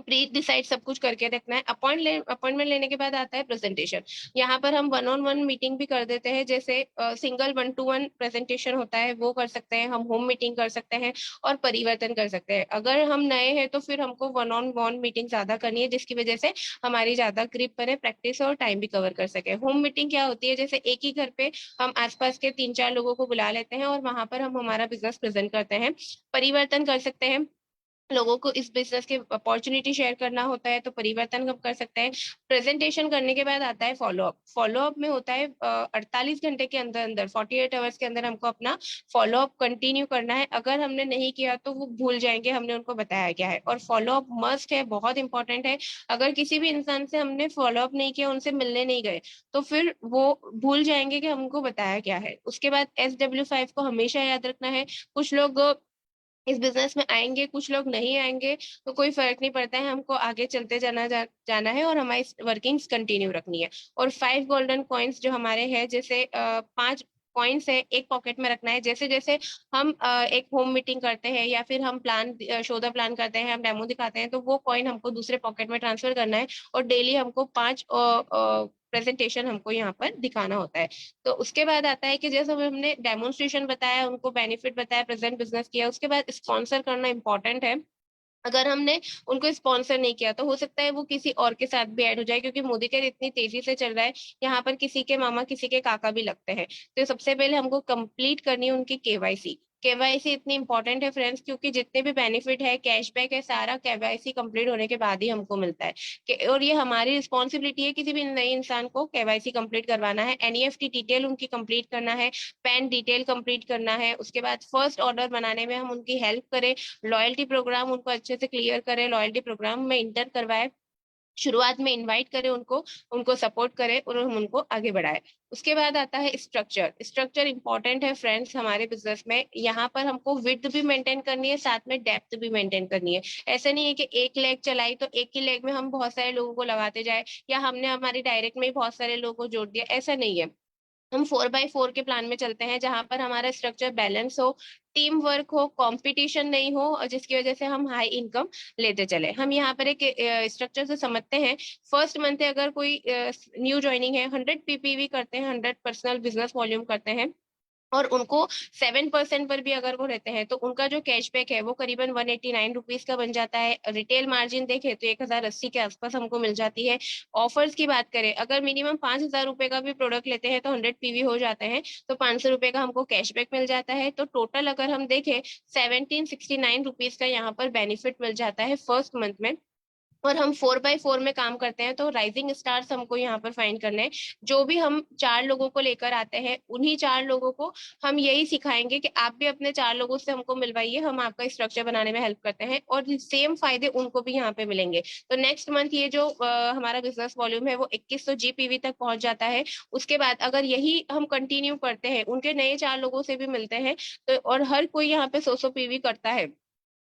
प्री डिसाइड सब कुछ करके रखना है। अपॉइंटमेंट लेने के बाद आता है प्रेजेंटेशन। यहाँ पर हम 1-on-1 मीटिंग भी कर देते हैं, जैसे सिंगल 1-to-1 प्रेजेंटेशन होता है वो कर सकते हैं, हम होम मीटिंग कर सकते हैं, और परिवर्तन कर सकते हैं। अगर हम नए हैं तो फिर हमको 1-on-1 मीटिंग ज्यादा करनी है, जिसकी वजह से हमारी ज्यादा ग्रिप बने, प्रैक्टिस और टाइम भी कवर कर सके। होम मीटिंग क्या होती है? जैसे एक ही घर पे हम आसपास के 3-4 लोगों को बुला लेते हैं और वहां पर हम हमारा बिजनेस प्रेजेंट करते हैं। परिवर्तन कर सकते हैं, लोगों को इस बिजनेस के अपॉर्चुनिटी शेयर करना होता है, तो परिवर्तन कब कर सकते हैं? प्रेजेंटेशन करने के बाद आता है फॉलो अप। फॉलो अप में होता है 48 घंटे के अंदर अंदर, 48 आवर्स के अंदर हमको अपना फॉलो अप कंटिन्यू करना है। अगर हमने नहीं किया तो वो भूल जाएंगे हमने उनको बताया क्या है। और फॉलो अप मस्ट है, बहुत इंपॉर्टेंट है। अगर किसी भी इंसान से हमने फॉलो अप नहीं किया, उनसे मिलने नहीं गए, तो फिर वो भूल जाएंगे कि हमको बताया क्या है। उसके बाद SW5 को हमेशा याद रखना है। कुछ लोग इस बिजनेस में आएंगे, कुछ लोग नहीं आएंगे, तो कोई फर्क नहीं पड़ता है। हमको आगे चलते जाना है और हमारी वर्किंग्स कंटिन्यू रखनी है। और 5 गोल्डन कॉइन्स जो हमारे हैं, जैसे 5 कॉइन्स है, एक पॉकेट में रखना है। जैसे जैसे हम एक होम मीटिंग करते हैं या फिर हम प्लान शो द प्लान करते हैं, हम डेमो दिखाते हैं, तो वो कॉइन हमको दूसरे पॉकेट में ट्रांसफर करना है। और डेली हमको 5 प्रेजेंटेशन हमको यहाँ पर दिखाना होता है। तो उसके बाद आता है कि जैसे हमने डेमोन्स्ट्रेशन बताया, उनको बेनिफिट बताया, प्रेजेंट बिजनेस किया, उसके बाद स्पॉन्सर करना इंपॉर्टेंट है। अगर हमने उनको स्पॉन्सर नहीं किया तो हो सकता है वो किसी और के साथ भी ऐड हो जाए, क्योंकि मोदी केयर इतनी तेजी से चल रहा है, यहाँ पर किसी के मामा किसी के काका भी लगते हैं। तो सबसे पहले हमको कंप्लीट करनी है उनकी केवाईसी। केवाईसी इतनी इंपॉर्टेंट है फ्रेंड्स, क्योंकि जितने भी बेनिफिट है, कैशबैक है, सारा केवाईसी कंप्लीट होने के बाद ही हमको मिलता है। और ये हमारी रिस्पॉन्सिबिलिटी है, किसी भी नए इंसान को केवाईसी कंप्लीट करवाना है। NEFT डिटेल उनकी कंप्लीट करना है, पैन डिटेल कंप्लीट करना है। उसके बाद फर्स्ट ऑर्डर बनाने में हम उनकी हेल्प करें, लॉयल्टी प्रोग्राम उनको अच्छे से क्लियर करें, लॉयल्टी प्रोग्राम में इंटर करवाए, शुरुआत में इनवाइट करें उनको, उनको सपोर्ट करें और हम उनको आगे बढ़ाए। उसके बाद आता है स्ट्रक्चर। स्ट्रक्चर इंपॉर्टेंट है फ्रेंड्स हमारे बिजनेस में। यहाँ पर हमको विड्थ भी मेंटेन करनी है, साथ में डेप्थ भी मेंटेन करनी है। ऐसा नहीं है कि एक लेग चलाई तो एक ही लेग में हम बहुत सारे लोगों को लगाते जाए, या हमने हमारी डायरेक्ट में ही बहुत सारे लोगों को जोड़ दिया, ऐसा नहीं है। हम 4x4 के प्लान में चलते हैं, जहां पर हमारा स्ट्रक्चर बैलेंस हो, टीम वर्क हो, कंपटीशन नहीं हो, और जिसकी वजह से हम हाई इनकम लेते चले। हम यहाँ पर एक स्ट्रक्चर से समझते हैं। फर्स्ट मंथ अगर कोई न्यू ज्वाइनिंग है, 100 पीपीवी करते हैं, 100 पर्सनल बिजनेस वॉल्यूम करते हैं, और उनको 7% पर भी अगर वो रहते हैं, तो उनका जो कैशबैक है वो करीबन 189 रुपीज का बन जाता है। रिटेल मार्जिन देखें तो 1080 के आसपास हमको मिल जाती है। ऑफर्स की बात करें, अगर मिनिमम 5000 रुपए का भी प्रोडक्ट लेते हैं तो 100 पीवी हो जाते हैं, तो 500 रुपए का हमको कैशबैक मिल जाता है। तो टोटल अगर हम देखें 1769 रुपीज का यहाँ पर बेनिफिट मिल जाता है फर्स्ट मंथ में। और हम 4x4 में काम करते हैं, तो राइजिंग स्टार्स हमको यहाँ पर फाइंड करने हैं। जो भी हम 4 लोगों को लेकर आते हैं, उन्हीं 4 लोगों को हम यही सिखाएंगे कि आप भी अपने 4 लोगों से हमको मिलवाइए, हम आपका स्ट्रक्चर बनाने में हेल्प करते हैं, और सेम फायदे उनको भी यहाँ पे मिलेंगे। तो नेक्स्ट मंथ ये जो हमारा बिजनेस वॉल्यूम है वो 2100 जीपीवी तक पहुंच जाता है। उसके बाद अगर यही हम कंटिन्यू करते हैं, उनके नए 4 लोगों से भी मिलते हैं, तो और हर कोई यहाँ पे 100 पीवी करता है,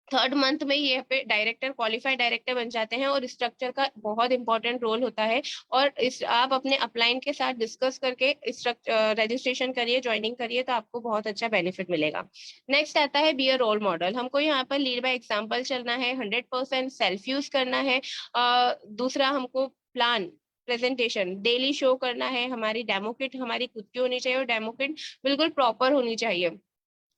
थर्ड मंथ में ये पे डायरेक्टर, क्वालिफाइड डायरेक्टर बन जाते हैं। और स्ट्रक्चर का बहुत इंपॉर्टेंट रोल होता है, और इस आप अपने अपलाइन के साथ डिस्कस करके रजिस्ट्रेशन करिए, ज्वाइनिंग करिए, तो आपको बहुत अच्छा बेनिफिट मिलेगा। नेक्स्ट आता है बी अ रोल मॉडल। हमको यहाँ पर लीड बाय एग्जाम्पल चलना है, 100% सेल्फ यूज करना है। दूसरा, हमको प्लान प्रेजेंटेशन डेली शो करना है। हमारी डेमो किट हमारी खुद की होनी चाहिए, और डेमो किट बिल्कुल प्रॉपर होनी चाहिए।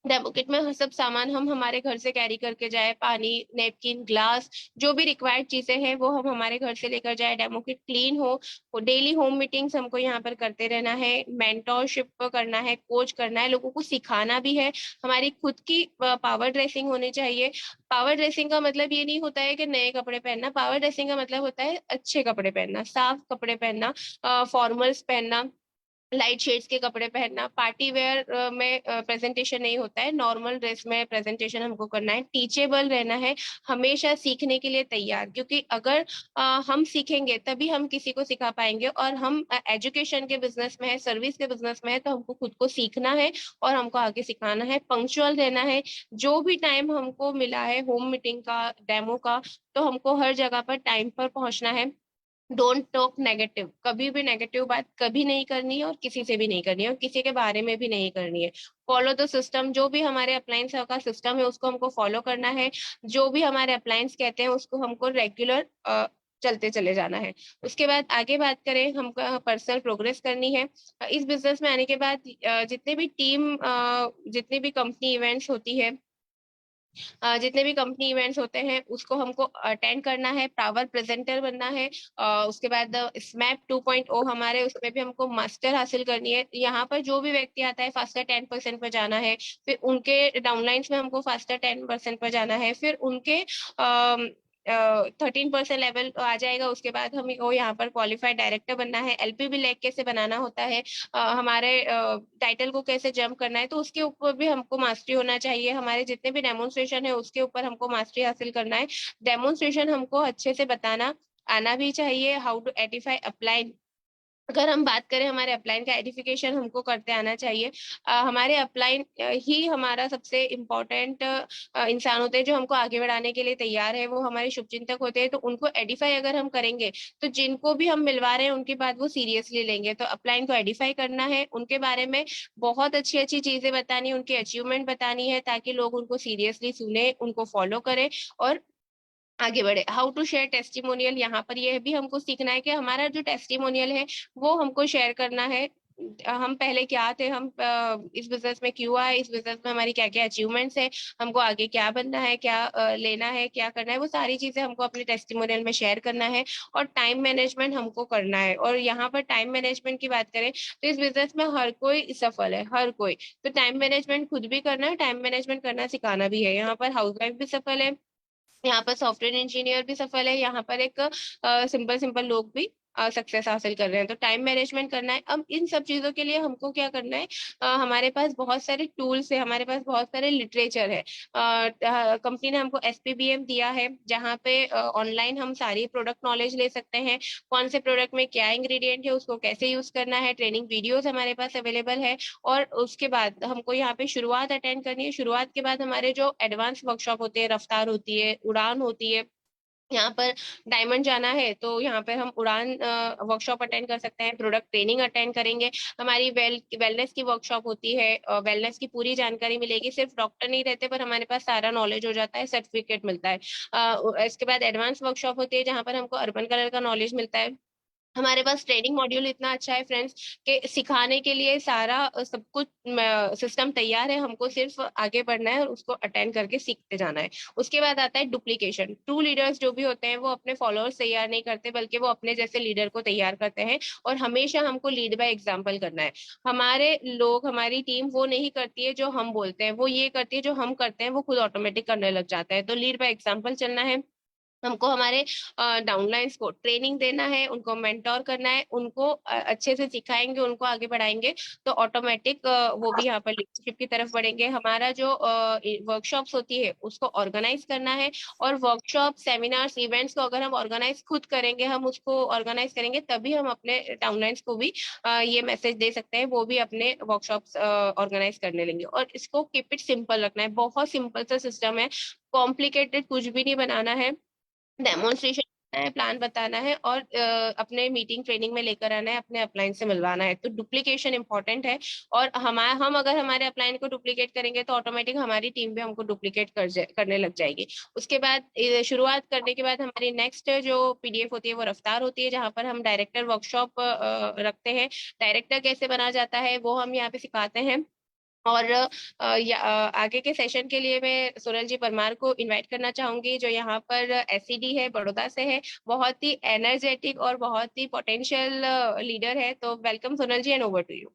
डेमो किट में सब सामान हम हमारे घर से कैरी करके जाए, पानी, नेपकिन, ग्लास, जो भी रिक्वायर्ड चीजें हैं वो हम हमारे घर से लेकर जाए। डेमो किट क्लीन हो। डेली होम मीटिंग्स हमको यहाँ पर करते रहना है, मेंटोरशिप करना है, कोच करना है, लोगों को सिखाना भी है। हमारी खुद की पावर ड्रेसिंग होनी चाहिए। पावर ड्रेसिंग का मतलब ये नहीं होता है कि नए कपड़े पहनना, पावर ड्रेसिंग का मतलब होता है अच्छे कपड़े पहनना, साफ कपड़े पहनना, फॉर्मल्स पहनना, लाइट शेड्स के कपड़े पहनना। पार्टी वेयर में प्रेजेंटेशन नहीं होता है, नॉर्मल ड्रेस में प्रेजेंटेशन हमको करना है। टीचेबल रहना है, हमेशा सीखने के लिए तैयार, क्योंकि अगर हम सीखेंगे तभी हम किसी को सिखा पाएंगे। और हम एजुकेशन के बिजनेस में है, सर्विस के बिजनेस में है, तो हमको खुद को सीखना है और हमको आगे सिखाना है। पंक्चुअल रहना है, जो भी टाइम हमको मिला है होम मीटिंग का, डेमो का, तो हमको हर जगह पर टाइम पर पहुंचना है। डोंट टॉक नेगेटिव, कभी भी नेगेटिव बात कभी नहीं करनी है, और किसी से भी नहीं करनी है, और किसी के बारे में भी नहीं करनी है। फॉलो द सिस्टम, जो भी हमारे अप्लायंस का सिस्टम है उसको हमको फॉलो करना है। जो भी हमारे अप्लायंस कहते हैं उसको हमको रेगुलर चलते चले जाना है। उसके बाद आगे बात करें, हमको पर्सनल प्रोग्रेस करनी है। इस बिजनेस में आने के बाद जितने भी कंपनी इवेंट्स होती है, जितने भी कंपनी इवेंट्स होते हैं उसको हमको अटेंड करना है, पावर प्रेजेंटर बनना है। उसके बाद स्मैप 2.0 हमारे, उसमें भी हमको मास्टर हासिल करनी है। यहाँ पर जो भी व्यक्ति आता है फास्टर 10% पर जाना है, फिर उनके डाउनलाइंस में हमको फास्टर 10% पर जाना है, फिर उनके 13% लेवल आ जाएगा। उसके बाद हमें को यहाँ पर क्वालिफाइड डायरेक्टर बनना है। एलपीबी लैग कैसे बनाना होता है, हमारे टाइटल को कैसे जंप करना है, तो उसके ऊपर भी हमको मास्टरी होना चाहिए। हमारे जितने भी डेमोन्स्ट्रेशन है उसके ऊपर हमको मास्टरी हासिल करना है। डेमोन्स्ट्रेशन हमको अच्छे से बताना आना भी चाहिए। हाउ टू एडिफाई अपलाइन, अगर हम बात करें हमारे अपलाइन का एडिफिकेशन हमको करते आना चाहिए। हमारे अपलाइन ही हमारा सबसे इम्पोर्टेंट इंसान होते हैं, जो हमको आगे बढ़ाने के लिए तैयार है। वो हमारे शुभचिंतक होते हैं, तो उनको एडिफाई अगर हम करेंगे तो जिनको भी हम मिलवा रहे हैं उनकी बात वो सीरियसली लेंगे। तो अपलाइन को एडिफाई करना है, उनके बारे में बहुत अच्छी अच्छी चीजें बतानी, उनकी अचीवमेंट बतानी है, ताकि लोग उनको सीरियसली सुने, उनको फॉलो करें और आगे बढ़े। हाउ टू शेयर टेस्टिमोनियल, यहाँ पर यह भी हमको सीखना है कि हमारा जो टेस्टिमोनियल है वो हमको शेयर करना है। हम पहले क्या थे, हम इस बिजनेस में क्यों आए, इस बिजनेस में हमारी क्या क्या अचीवमेंट्स है, हमको आगे क्या बनना है, क्या लेना है, क्या करना है, वो सारी चीजें हमको अपने टेस्टिमोनियल में शेयर करना है। और टाइम मैनेजमेंट हमको करना है। और यहाँ पर टाइम मैनेजमेंट की बात करें तो इस बिजनेस में हर कोई सफल है, हर कोई। तो टाइम मैनेजमेंट खुद भी करना है, टाइम मैनेजमेंट करना सिखाना भी है। यहाँ पर हाउसवाइफ भी सफल है, यहाँ पर सॉफ्टवेयर इंजीनियर भी सफल है, यहाँ पर एक सिंपल सिंपल लोग भी सक्सेस हासिल कर रहे हैं। तो टाइम मैनेजमेंट करना है। अब इन सब चीजों के लिए हमको क्या करना है, हमारे पास बहुत सारे टूल्स है, हमारे पास बहुत सारे लिटरेचर है। कंपनी ने हमको एसपीबीएम दिया है, जहाँ पे ऑनलाइन हम सारी प्रोडक्ट नॉलेज ले सकते हैं। कौन से प्रोडक्ट में क्या इंग्रेडिएंट है, उसको कैसे यूज करना है, ट्रेनिंग वीडियोज हमारे पास अवेलेबल है। और उसके बाद हमको यहाँ पे शुरुआत अटेंड करनी है। शुरुआत के बाद हमारे जो एडवांस वर्कशॉप होते हैं, रफ्तार होती है, उड़ान होती है, यहाँ पर डायमंड जाना है तो यहाँ पर हम उड़ान वर्कशॉप अटेंड कर सकते हैं, प्रोडक्ट ट्रेनिंग अटेंड करेंगे, हमारी वेलनेस की वर्कशॉप होती है, वेलनेस की पूरी जानकारी मिलेगी, सिर्फ डॉक्टर नहीं रहते पर हमारे पास सारा नॉलेज हो जाता है, सर्टिफिकेट मिलता है। इसके बाद एडवांस वर्कशॉप होती है जहाँ पर हमको अर्बन कलर का नॉलेज मिलता है। हमारे पास ट्रेनिंग मॉड्यूल इतना अच्छा है फ्रेंड्स कि सिखाने के लिए सारा सब कुछ सिस्टम तैयार है, हमको सिर्फ आगे बढ़ना है और उसको अटेंड करके सीखते जाना है। उसके बाद आता है डुप्लीकेशन। ट्रू लीडर्स जो भी होते हैं वो अपने फॉलोअर्स तैयार नहीं करते बल्कि वो अपने जैसे लीडर को तैयार करते हैं, और हमेशा हमको लीड बाय एग्जाम्पल करना है। हमारे लोग, हमारी टीम वो नहीं करती है जो हम बोलते हैं, वो ये करती है जो हम करते हैं वो खुद ऑटोमेटिक करने लग जाता है। तो लीड बाय एग्जाम्पल चलना है, हमको हमारे डाउनलाइंस को ट्रेनिंग देना है, उनको मेंटोर करना है, उनको अच्छे से सिखाएंगे, उनको आगे बढ़ाएंगे तो ऑटोमेटिक वो भी यहाँ पर लीडरशिप की तरफ बढ़ेंगे। हमारा जो वर्कशॉप्स होती है उसको ऑर्गेनाइज करना है, और वर्कशॉप, सेमिनार्स, इवेंट्स को अगर हम ऑर्गेनाइज खुद करेंगे, हम उसको ऑर्गेनाइज करेंगे तभी हम अपने डाउनलाइंस को भी ये मैसेज दे सकते हैं, वो भी अपने वर्कशॉप्स ऑर्गेनाइज करने लेंगे। और इसको कीप इट सिंपल रखना है, बहुत सिंपल सा सिस्टम है, कॉम्प्लिकेटेड कुछ भी नहीं बनाना है। डेमोन्स्ट्रेशन है, प्लान बताना है और अपने मीटिंग ट्रेनिंग में लेकर आना है, अपने अपलाइन से मिलवाना है। तो डुप्लीकेशन इंपॉर्टेंट है, और हम अगर हमारे अपलाइन को डुप्लीकेट करेंगे तो ऑटोमेटिक हमारी टीम भी हमको डुप्लीकेट करने लग जाएगी। उसके बाद शुरुआत करने के बाद हमारी नेक्स्ट जो पीडीएफ होती है वो रफ्तार होती है, जहाँ पर हम डायरेक्टर वर्कशॉप रखते हैं। डायरेक्टर कैसे बना जाता है वो हम यहाँ पे सिखाते हैं। और आगे के सेशन के लिए मैं सोनल जी परमार को इनवाइट करना चाहूंगी, जो यहाँ पर एससीडी है, बड़ौदा से है, बहुत ही एनर्जेटिक और बहुत ही पोटेंशियल लीडर है। तो welcome Sonal ji, and over to you.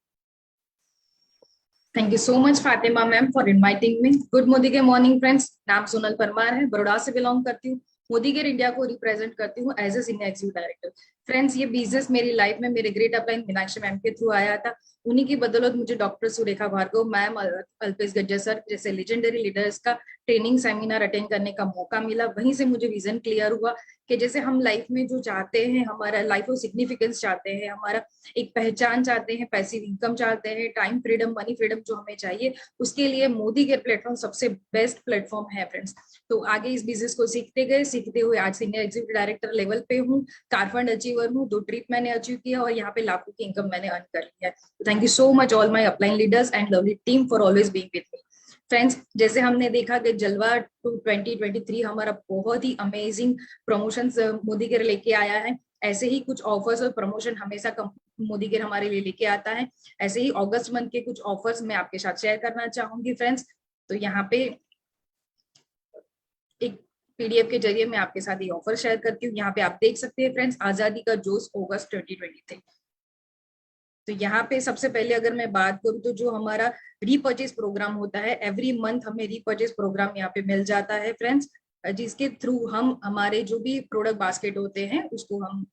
Thank you so much Fatima ma'am for inviting me. Good Modi के मॉर्निंग फ्रेंड्स। नाम सोनल परमार है, बड़ौदा से बिलोंग करती हूँ, मोदी केयर इंडिया को रिप्रेजेंट करती हूँ as a senior executive director. Friends, ये बिजनेस मेरी लाइफ में मेरे ग्रेट अपलाइन मीनाक्षी मैम के थ्रू आया था। उन्हीं की बदौलत मुझे doctor Surekha Bhargav ma'am, Alpesh Gajjar sir जैसे लेजेंडरी लीडर्स का ट्रेनिंग सेमिनार अटेंड करने का मौका मिला। वहीं से मुझे विजन क्लियर हुआ कि जैसे हम लाइफ में जो चाहते हैं, हमारा लाइफ ऑफ सिग्निफिकेंस चाहते हैं, हमारा एक पहचान चाहते हैं, पैसिव इनकम चाहते हैं, टाइम फ्रीडम, मनी फ्रीडम जो हमें चाहिए, उसके लिए मोदी केयर प्लेटफॉर्म सबसे बेस्ट प्लेटफॉर्म है फ्रेंड्स। तो आगे इस बिजनेस को सीखते गए, सीखते हुए आज सीनियर एग्जीक्यूटिव डायरेक्टर लेवल पे हूँ, कारफंड अचीवर हूँ, 2 ट्रिप मैंने अचीव किया और यहाँ पे लाखों की इनकम मैंने अर्न कर लिया है। Thank you so much all my upline leaders and lovely team for always being with me. Friends, जैसे हमने देखा कि जलवा 2023 हमारा बहुत ही अमेजिंग प्रमोशंस मोदी केयर लेके आया है। ऐसे ही कुछ ऑफर्स और प्रमोशन हमेशा मोदी केयर हमारे लिए लेके आता है। ऐसे ही अगस्त मंथ के कुछ ऑफर्स मैं आपके साथ शेयर करना चाहूंगी फ्रेंड्स। तो यहाँ पे एक पीडीएफ के जरिए मैं आपके साथ ये ऑफर शेयर करती हूँ। यहाँ पे आप देख सकते हैं फ्रेंड्स, आजादी का जोश अगस्त 2023। तो यहाँ पे सबसे पहले अगर मैं बात करूँ तो जो हमारा रीपर्चेज प्रोग्राम होता है, एवरी मंथ हमें रीपर्चेज प्रोग्राम यहाँ पे मिल जाता है फ्रेंड्स, जिसके थ्रू हम हमारे जो भी प्रोडक्ट बास्केट होते हैं उसको हम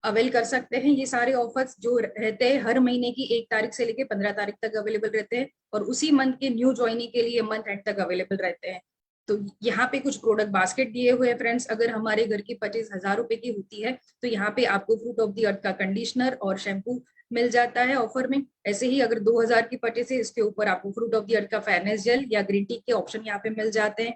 अवेल कर सकते हैं। ये सारे ऑफर्स जो रहते हैं हर महीने की 1 तारीख से लेके 15 तारीख तक अवेलेबल रहते हैं, और उसी मंथ के न्यू ज्वाइनिंग के लिए मंथ एंड तक अवेलेबल रहते हैं। तो यहाँ पे कुछ प्रोडक्ट बास्केट दिए हुए हैं फ्रेंड्स। अगर हमारे घर की 25,000 रुपए की होती है तो यहाँ पे आपको फ्रूट ऑफ द अर्थ का कंडीशनर और शैम्पू मिल जाता है ऑफर में। ऐसे ही अगर 2,000 की परचेज है, इसके ऊपर आपको फ्रूट ऑफ द अर्थ का फेयरनेस जेल या ग्रीन टी के ऑप्शन यहाँ पे मिल जाते हैं।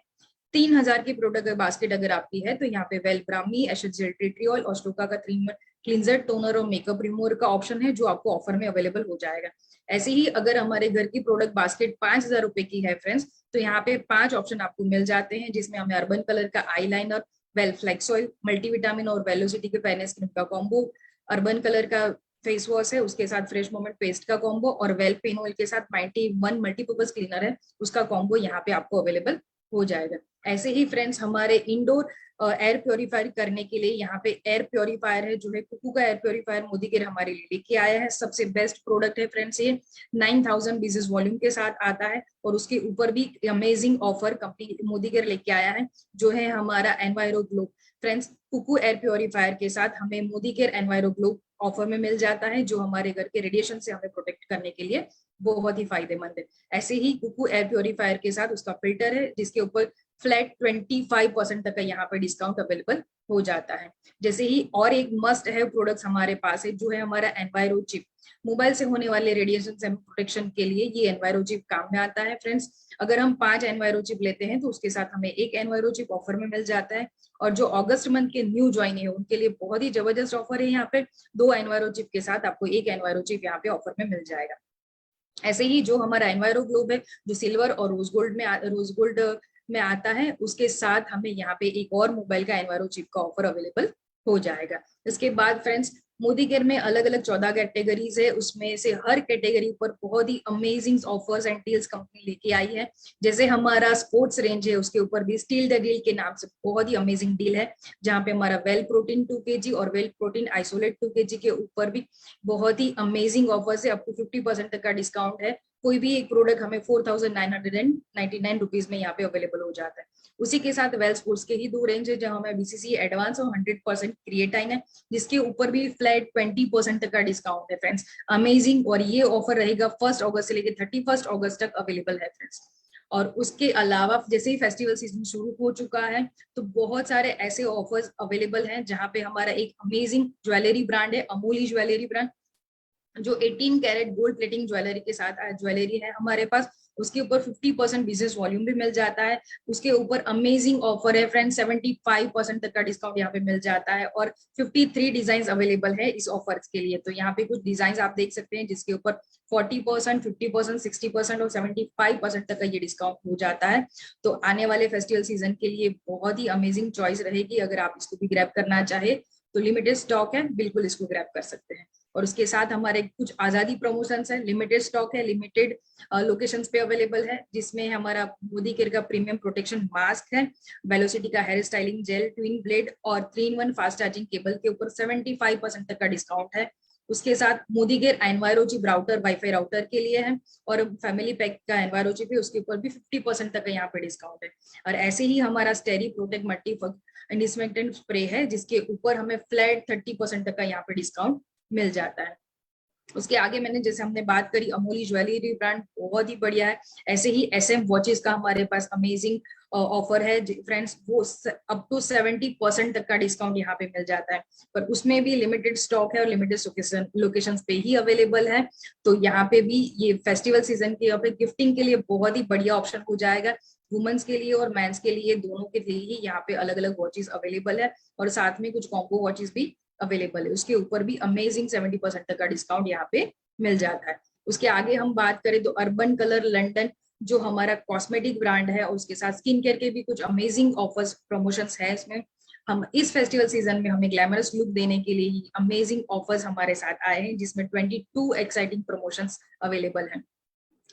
3,000 की प्रोडक्ट बास्केट अगर आपकी है तो यहाँ पे वेल ब्राह्मी, एशेड जेल ट्रिट्रियोल और स्टोका का 3 क्लींजर, टोनर और मेकअप रिमूवर का ऑप्शन है जो आपको ऑफर में अवेलेबल हो जाएगा। ऐसे ही अगर हमारे घर की प्रोडक्ट बास्केट 5,000 रुपए की है फ्रेंड्स, तो यहाँ पे 5 ऑप्शन आपको मिल जाते हैं, जिसमें हमें अर्बन कलर का eyeliner, well flex oil, multivitamin और वेलोसिटी के फेयरनेस क्रीम का कॉम्बो, अर्बन कलर का फेस वॉश है उसके साथ फ्रेश मोमेंट पेस्ट का कॉम्बो, और वेल पेन ऑयल के साथ 91 मल्टीपर्पज क्लीनर है उसका कॉम्बो यहाँ पे आपको अवेलेबल हो जाएगा। ऐसे ही फ्रेंड्स, हमारे इंडोर एयर प्योरीफायर करने के लिए यहाँ पे एयर प्योरीफायर है जो है कुकू का एयर प्योरीफायर मोदी केयर हमारे लिए लेके आया है। सबसे बेस्ट प्रोडक्ट है फ्रेंड्स, ये 9,000 पीसेस वॉल्यूम के साथ आता है, और उसके ऊपर भी amazing offer company Modi care लेके आया है जो है हमारा enviro glow. Friends, Cuckoo air purifier के साथ हमें Modi care enviro glow offer में मिल जाता है, जो हमारे घर के रेडिएशन से हमें प्रोटेक्ट करने के लिए बहुत ही फायदेमंद है। ऐसे ही कुकू एयर प्योरीफायर के साथ उसका फिल्टर है जिसके ऊपर फ्लैट 25% तक का यहाँ पर डिस्काउंट अवेलेबल हो जाता है। जैसे ही और एक मस्ट है प्रोडक्ट्स हमारे पास है जो है हमारा एनवायरो चिप। मोबाइल से होने वाले रेडिएशन से प्रोटेक्शन के लिए ये एनवायरोचिप काम में आता है फ्रेंड्स। अगर हम 5 एनवायरोचिप लेते हैं तो उसके साथ हमें एक एनवायरोचिप ऑफर में मिल जाता है। और जो अगस्त मंथ के न्यू ज्वाइन है उनके लिए बहुत ही जबरदस्त ऑफर है, यहाँ पे 2 एनवायरोचिप के साथ आपको एक एनवायरोचिप यहाँ पे ऑफर में मिल जाएगा। ऐसे ही जो हमारा एनवायरो ग्लोब है जो सिल्वर और रोज गोल्ड में आता है, उसके साथ हमें यहाँ पे एक और मोबाइल का एनवायरो चिप का ऑफर अवेलेबल हो जाएगा। इसके बाद फ्रेंड्स मोदी केयर में अलग अलग 14 कैटेगरीज है, उसमें से हर कैटेगरी पर बहुत ही amazing offers and deals company लेके आई है। जैसे हमारा स्पोर्ट्स रेंज है उसके ऊपर भी स्टील द डील के नाम से बहुत ही अमेजिंग डील है, जहाँ पे हमारा वेल प्रोटीन 2 kg और वेल प्रोटीन आइसोलेट 2 kg के ऊपर भी बहुत ही अमेजिंग ऑफर्स है। अप टू 50% तक का डिस्काउंट है। कोई भी एक प्रोडक्ट हमें 4,999 रुपीज में यहाँ पे अवेलेबल हो जाता है। उसी के साथ वेल स्पोर्ट्स के ही 2 रेंज है, जहां हमें बीसीसी एडवांस और 100% क्रिएटाइन है, जिसके ऊपर भी फ्लैट 20% तक का डिस्काउंट है फ्रेंड्स। अमेजिंग। और ये ऑफर रहेगा 1 अगस्त से लेकर 31 अगस्त तक अवेलेबल है फ्रेंड्स। और उसके अलावा जैसे ही फेस्टिवल सीजन शुरू हो चुका है तो बहुत सारे ऐसे ऑफर्स अवेलेबल हैं, जहां पे हमारा एक अमेजिंग ज्वेलरी ब्रांड है अमूली ज्वेलरी ब्रांड, जो 18 कैरेट गोल्ड प्लेटिंग ज्वेलरी के साथ ज्वेलरी है हमारे पास। उसके ऊपर 50% बिजनेस वॉल्यूम भी मिल जाता है। उसके ऊपर अमेजिंग ऑफर है फ्रेंड्स, 75% तक का डिस्काउंट यहाँ पे मिल जाता है और 53 डिजाइन अवेलेबल है इस ऑफर के लिए। तो यहाँ पे कुछ डिजाइन आप देख सकते हैं जिसके ऊपर 40%, 50%, 60% और 75% तक का ये डिस्काउंट हो जाता है। तो आने वाले फेस्टिवल सीजन के लिए बहुत ही अमेजिंग चॉइस रहेगी। अगर आप इसको भी ग्रैब करना चाहे तो लिमिटेड स्टॉक है, बिल्कुल इसको ग्रैब कर सकते हैं। और उसके साथ हमारे कुछ आजादी प्रमोशंस है, लिमिटेड स्टॉक है, लिमिटेड लोकेशंस पे अवेलेबल है, जिसमें हमारा मोदी केयर का प्रीमियम प्रोटेक्शन मास्क है, वेलोसिटी का hair styling gel twin blade और 3-in-1 फास्ट चार्जिंग केबल के ऊपर 75% तक का डिस्काउंट है। उसके साथ Modi care enviro chip router wifi router के लिए है, और फैमिली पैक का एनवायरो चिप है उसके ऊपर भी 50% तक का यहाँ पे डिस्काउंट है। और ऐसे ही हमारा स्टेरी प्रोटेक्ट मल्टी डिसइंफेक्टेंट स्प्रे है, जिसके ऊपर हमें फ्लैट 30% तक का यहाँ पे डिस्काउंट मिल जाता है। उसके आगे मैंने जैसे हमने बात करी अमूली ज्वेलरी ब्रांड बहुत ही बढ़िया है। ऐसे ही SM वॉचेस का हमारे पास अमेजिंग ऑफर है फ्रेंड्स, वो अप टू 70% तक का डिस्काउंट यहाँ पे मिल जाता है, पर उसमें भी लिमिटेड स्टॉक है और लिमिटेड लोकेशंस पे ही अवेलेबल है। तो यहाँ पे भी ये फेस्टिवल सीजन के यहाँ पे गिफ्टिंग के लिए बहुत ही बढ़िया ऑप्शन हो जाएगा। वुमेन्स के लिए और मेंस के लिए दोनों के लिए ही यहाँ पे अलग अलग वॉचेस अवेलेबल है, और साथ में कुछ कॉम्बो वॉचेस भी अवेलेबल है। उसके ऊपर भी अमेजिंग 70% तक का डिस्काउंट यहाँ पे मिल जाता है। उसके आगे हम बात करें तो अर्बन कलर लंदन जो हमारा कॉस्मेटिक ब्रांड है, और उसके साथ स्किन केयर के भी कुछ अमेजिंग ऑफर्स प्रमोशंस है। इसमें हम इस फेस्टिवल सीजन में हमें ग्लैमरस लुक देने के लिए अमेजिंग ऑफर्स हमारे साथ आए हैं, जिसमें 22 एक्साइटिंग प्रमोशंस अवेलेबल हैं।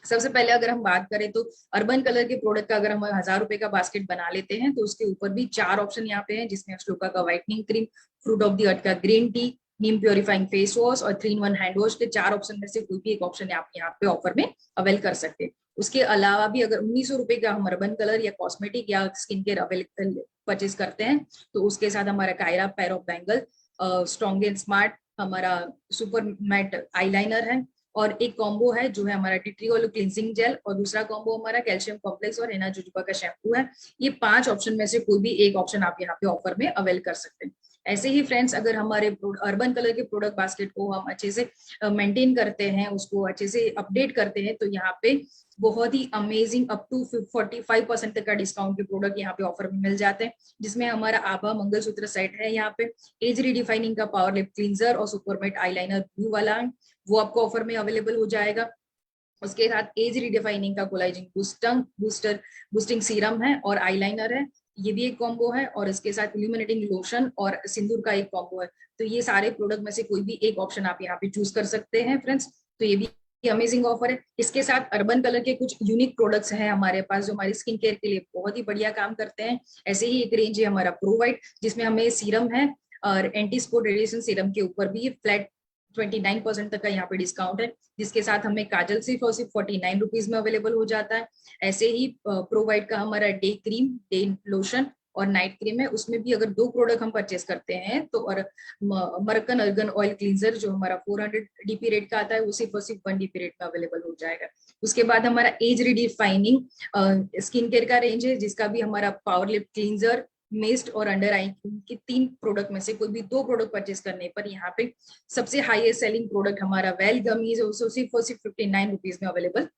सबसे पहले अगर हम बात करें तो अर्बन कलर के प्रोडक्ट का अगर हम 1000 रुपए का बास्केट बना लेते हैं तो उसके ऊपर भी 4 ऑप्शन यहाँ पे हैं, जिसमें श्लोका का whitening cream, fruit of the earth का ग्रीन टी, नीम प्योरीफाइंग फेस वॉश और 3-in-1 हैंड वॉश के 4 ऑप्शन में से कोई भी एक ऑप्शन आप यहाँ पे ऑफर में अवेल कर सकते हैं। उसके अलावा भी अगर 1900 रुपए का हम अर्बन कलर या कॉस्मेटिक या स्किन केयर अवेलेबल परचेज करते हैं तो उसके साथ हमारा Kyra pair of bangle, strong and smart हमारा सुपर मैट आईलाइनर है, और एक कॉम्बो है जो है हमारा टिट्रियोल क्लिनजिंग जेल, और दूसरा कॉम्बो हमारा कैल्शियम कॉम्प्लेक्स और हेना जुजुबा का शैम्पू है। ये 5 ऑप्शन में से कोई भी एक ऑप्शन आप यहाँ पे ऑफर में अवेल कर सकते हैं। ऐसे ही फ्रेंड्स अगर हमारे अर्बन कलर के प्रोडक्ट बास्केट को हम अच्छे से मेंटेन करते हैं, उसको अच्छे से अपडेट करते हैं, तो यहाँ पे बहुत ही अमेजिंग अप टू 45% तक का डिस्काउंट के प्रोडक्ट यहाँ पे ऑफर में मिल जाते हैं, जिसमें हमारा आभा मंगलसूत्र सेट है, यहाँ पे एज रिडिफाइनिंग का पावर लिप क्लींजर और सुपरमेट आईलाइनर ब्लू वाला वो आपको ऑफर में अवेलेबल हो जाएगा। उसके साथ एज रिडिफाइनिंग का कोलाजन बूस्टिंग सीरम है और आईलाइनर है, ये भी एक कॉम्बो है, और इसके साथ इल्यूमिनेटिंग लोशन और सिंदूर का एक कॉम्बो है। तो ये सारे प्रोडक्ट में से कोई भी एक ऑप्शन आप यहाँ पे चूज कर सकते हैं फ्रेंड्स। तो ये भी अमेजिंग ऑफर है। इसके साथ अर्बन कलर के कुछ यूनिक प्रोडक्ट्स हैं हमारे पास जो हमारी स्किन केयर के लिए बहुत ही बढ़िया काम करते हैं। ऐसे ही एक रेंज है हमारा प्रोवाइट, जिसमें हमें सीरम है और एंटी स्पॉट रेडिएशन सीरम के ऊपर भी फ्लैट 29% तक का यहाँ पे डिस्काउंट है, जिसके साथ हमें काजल सिर्फ और सिर्फ 49 रुपीज में अवेलेबल हो जाता है। ऐसे ही प्रोवाइड का हमारा डे क्रीम, डे लोशन और नाइट क्रीम है, उसमें भी अगर 2 प्रोडक्ट हम परचेस करते हैं तो और मरकन अर्गन ऑयल क्लींजर जो हमारा 400 डीपी रेट का आता है वो सिर्फ और सिर्फ 1 डीपी रेट में अवेलेबल हो जाएगा। उसके बाद हमारा एज रिडिफाइनिंग स्किन केयर का रेंज है, जिसका भी हमारा पावर लिप क्लींजर, मिस्ट और अंडर आई के 3 प्रोडक्ट में से कोई भी 2 प्रोडक्ट परचेज करने पर यहाँ पे सबसे हाईएस्ट सेलिंग प्रोडक्ट हमारा वेल गमीज सिर्फ और सिर्फ 59 रुपीज में अवेलेबल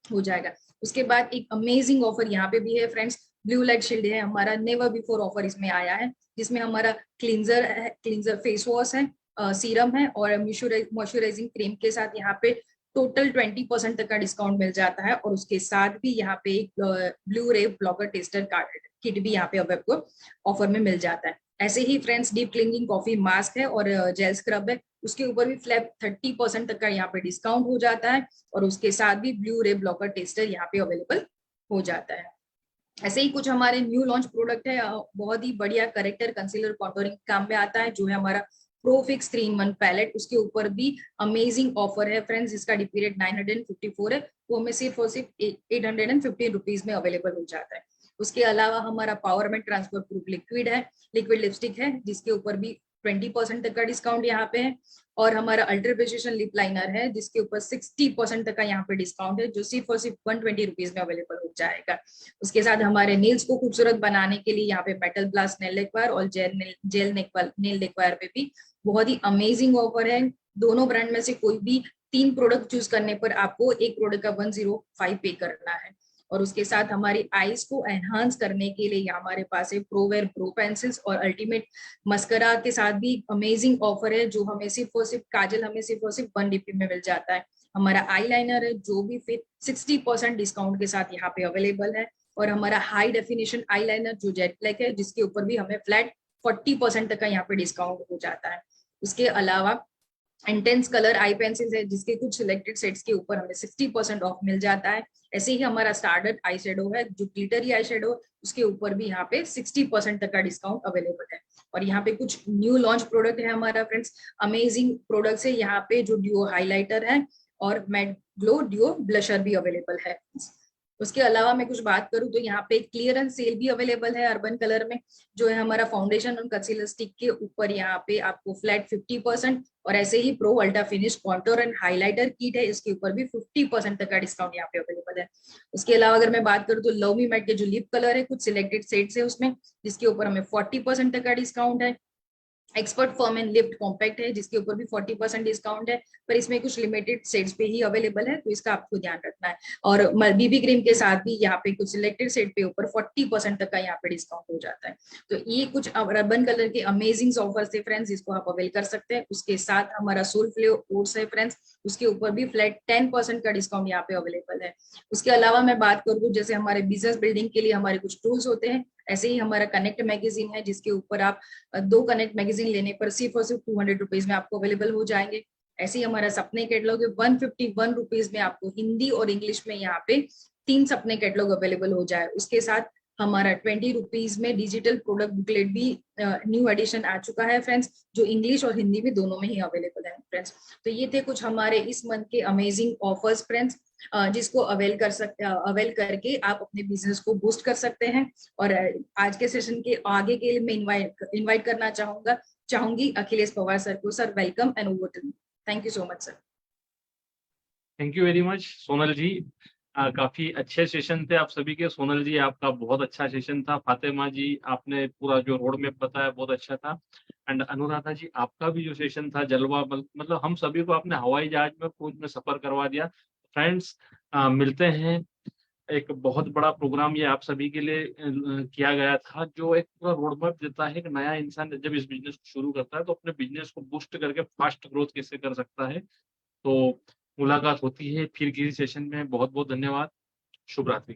हो जाएगा। उसके बाद एक अमेजिंग ऑफर यहाँ पे भी है फ्रेंड्स, ब्लू लाइट शील्ड है हमारा, नेवर बिफोर ऑफर इसमें आया है, जिसमें हमारा क्लींजर फेस वॉश है, सीरम है और मॉइस्चराइजिंग क्रीम के साथ यहाँ पे टोटल 20% तक का डिस्काउंट मिल जाता है। और उसके साथ भी यहाँ पे एक ब्लू रे ब्लॉकर टेस्टर कार्ड किट भी यहाँ पे अब आपको ऑफर में मिल जाता है। ऐसे ही friends deep cleaning coffee mask है और जेल स्क्रब है, उसके ऊपर भी फ्लैट 30% तक का यहाँ पे डिस्काउंट हो जाता है और उसके साथ भी ब्लू रे ब्लॉकर टेस्टर यहाँ पे अवेलेबल हो जाता है। ऐसे ही कुछ हमारे न्यू लॉन्च प्रोडक्ट है, बहुत ही बढ़िया करेक्टर कंसीलर कॉन्टोरिंग काम में आता है, जो है हमारा प्रो फिक्स 3-in-1 पैलेट। उसके ऊपर भी अमेजिंग ऑफर है फ्रेंड्स, जिसका डिपी रेट 954 है, वो हमें सिर्फ और सिर्फ 815 रुपीज में अवेलेबल हो जाता है। उसके अलावा हमारा empowerment transfer proof liquid lipstick है, जिसके ऊपर भी 20% तक का डिस्काउंट यहाँ पे है। और हमारा अल्ट्रा प्रिसिशन लिप लाइनर है, जिसके ऊपर 60% तक का यहाँ पे डिस्काउंट है, जो सिर्फ और सिर्फ 120 रुपीज में अवेलेबल हो जाएगा। उसके साथ हमारे नेल्स को खूबसूरत बनाने के लिए यहाँ पे मेटल ब्लास्ट नेल नेकवायर और जेल नेल नेकवायर पे भी बहुत ही अमेजिंग ऑफर है। दोनों ब्रांड में से कोई भी 3 प्रोडक्ट चूज करने पर आपको एक प्रोडक्ट का 105 पे करना है। और उसके साथ हमारी आईज को एनहांस करने के लिए हमारे पास है प्रोवेयर प्रो पेंसिल्स और अल्टीमेट मस्करा के साथ भी अमेजिंग ऑफर है, जो हमें सिर्फ और सिर्फ काजल हमें सिर्फ और सिर्फ 1 रुपये में मिल जाता है। हमारा आई लाइनर है, जो भी फिर 60% डिस्काउंट के साथ यहाँ पे अवेलेबल है। और हमारा हाई डेफिनेशन आई लाइनर जो जेट ब्लैक है, जिसके ऊपर भी हमें फ्लैट 40% तक का यहाँ पे डिस्काउंट हो जाता है। उसके अलावा इंटेंस कलर आई पेंसिल्स है, जिसके कुछ सिलेक्टेड सेट्स के ऊपर हमें 60% ऑफ मिल जाता है। ऐसे ही हमारा स्टारडर्ड आई शेडो है, जो ग्लिटरी आई शेडो, उसके ऊपर भी यहाँ पे 60% तक का डिस्काउंट अवेलेबल है। और यहाँ पे कुछ न्यू लॉन्च प्रोडक्ट है हमारा फ्रेंड्स, अमेजिंग प्रोडक्ट्स है यहाँ पे, जो ड्यूओ हाईलाइटर है और मैट ग्लो ड्यूओ ब्लशर भी अवेलेबल है। उसके अलावा मैं कुछ बात करूं तो यहाँ पे क्लियरेंस सेल भी अवेलेबल है अर्बन कलर में, जो है हमारा फाउंडेशन और कंसीलर स्टिक के ऊपर यहाँ पे आपको फ्लैट 50%, और ऐसे ही pro ultra finish contour and highlighter kit है, इसके ऊपर भी 50% तक का डिस्काउंट यहाँ पे अवेलेबल है। उसके अलावा अगर मैं बात करूँ तो लव मी मैट के जो लिप कलर है, कुछ सिलेक्टेड सेट्स है उसमें, जिसके ऊपर हमें 40% तक का डिस्काउंट है। Expert firm and lift compact है, जिसके ऊपर भी 40% डिस्काउंट है, पर इसमें कुछ लिमिटेड सेट्स पे ही अवेलेबल है, तो इसका आपको ध्यान रखना है। और बीबी क्रीम के साथ भी यहाँ पे कुछ सिलेक्टेड सेट पे ऊपर 40% तक का यहाँ पे डिस्काउंट हो जाता है। तो ये कुछ अर्बन कलर के अमेजिंग ऑफर्स थे फ्रेंड्स, जिसको आप अवेल कर सकते हैं। उसके साथ हमारा सोल फ्लेवर ओट्स है फ्रेंड्स, उसके ऊपर भी फ्लैट 10% का डिस्काउंट यहाँ पे अवेलेबल है। उसके अलावा मैं बात करूँ, जैसे हमारे बिजनेस बिल्डिंग के लिए हमारे कुछ टूल्स होते हैं, ऐसे ही हमारा कनेक्ट मैगजीन है, जिसके ऊपर आप 2 कनेक्ट मैगजीन लेने पर सिर्फ और सिर्फ 200 रुपीज में आपको अवेलेबल हो जाएंगे। ऐसे ही हमारा सपने कैटलॉग 151 रुपीज में आपको हिंदी और इंग्लिश में यहाँ पे 3 सपने कैटलॉग अवेलेबल हो जाए। उसके साथ हमारा 20 रुपीज में डिजिटल प्रोडक्ट बुकलेट भी न्यू एडिशन आ चुका है फ्रेंड्स, जो इंग्लिश और हिंदी में दोनों में ही अवेलेबल है फ्रेंड्स। तो ये थे कुछ हमारे इस मंथ के अमेजिंग ऑफर्स फ्रेंड्स, जिसको अवेल करके आप अपने बिजनेस को बूस्ट कर सकते हैं। और आज के सेशन के आगे के लिए मैं इनवाइट करना चाहूंगी अखिलेश पवार सर को। Sir welcome and over to you. Thank you so much sir. Thank you very much Sonal ji, काफी अच्छे सेशन थे आप सभी के। सोनल जी आपका बहुत अच्छा सेशन था। फातिमा जी आपने पूरा जो रोड मैप बताया बहुत अच्छा था। एंड अनुराधा जी आपका भी जो सेशन था जलवा, मतलब हम सभी को आपने हवाई जहाज में फौज में सफर करवा दिया। फ्रेंड्स मिलते हैं, एक बहुत बड़ा प्रोग्राम ये आप सभी के लिए किया गया था, जो एक पूरा रोड मैप देता है कि नया इंसान जब इस बिजनेस को शुरू करता है तो अपने बिजनेस को बूस्ट करके फास्ट ग्रोथ कैसे कर सकता है। तो मुलाकात होती है फिर किसी सेशन में। बहुत बहुत धन्यवाद। शुभ रात्रि।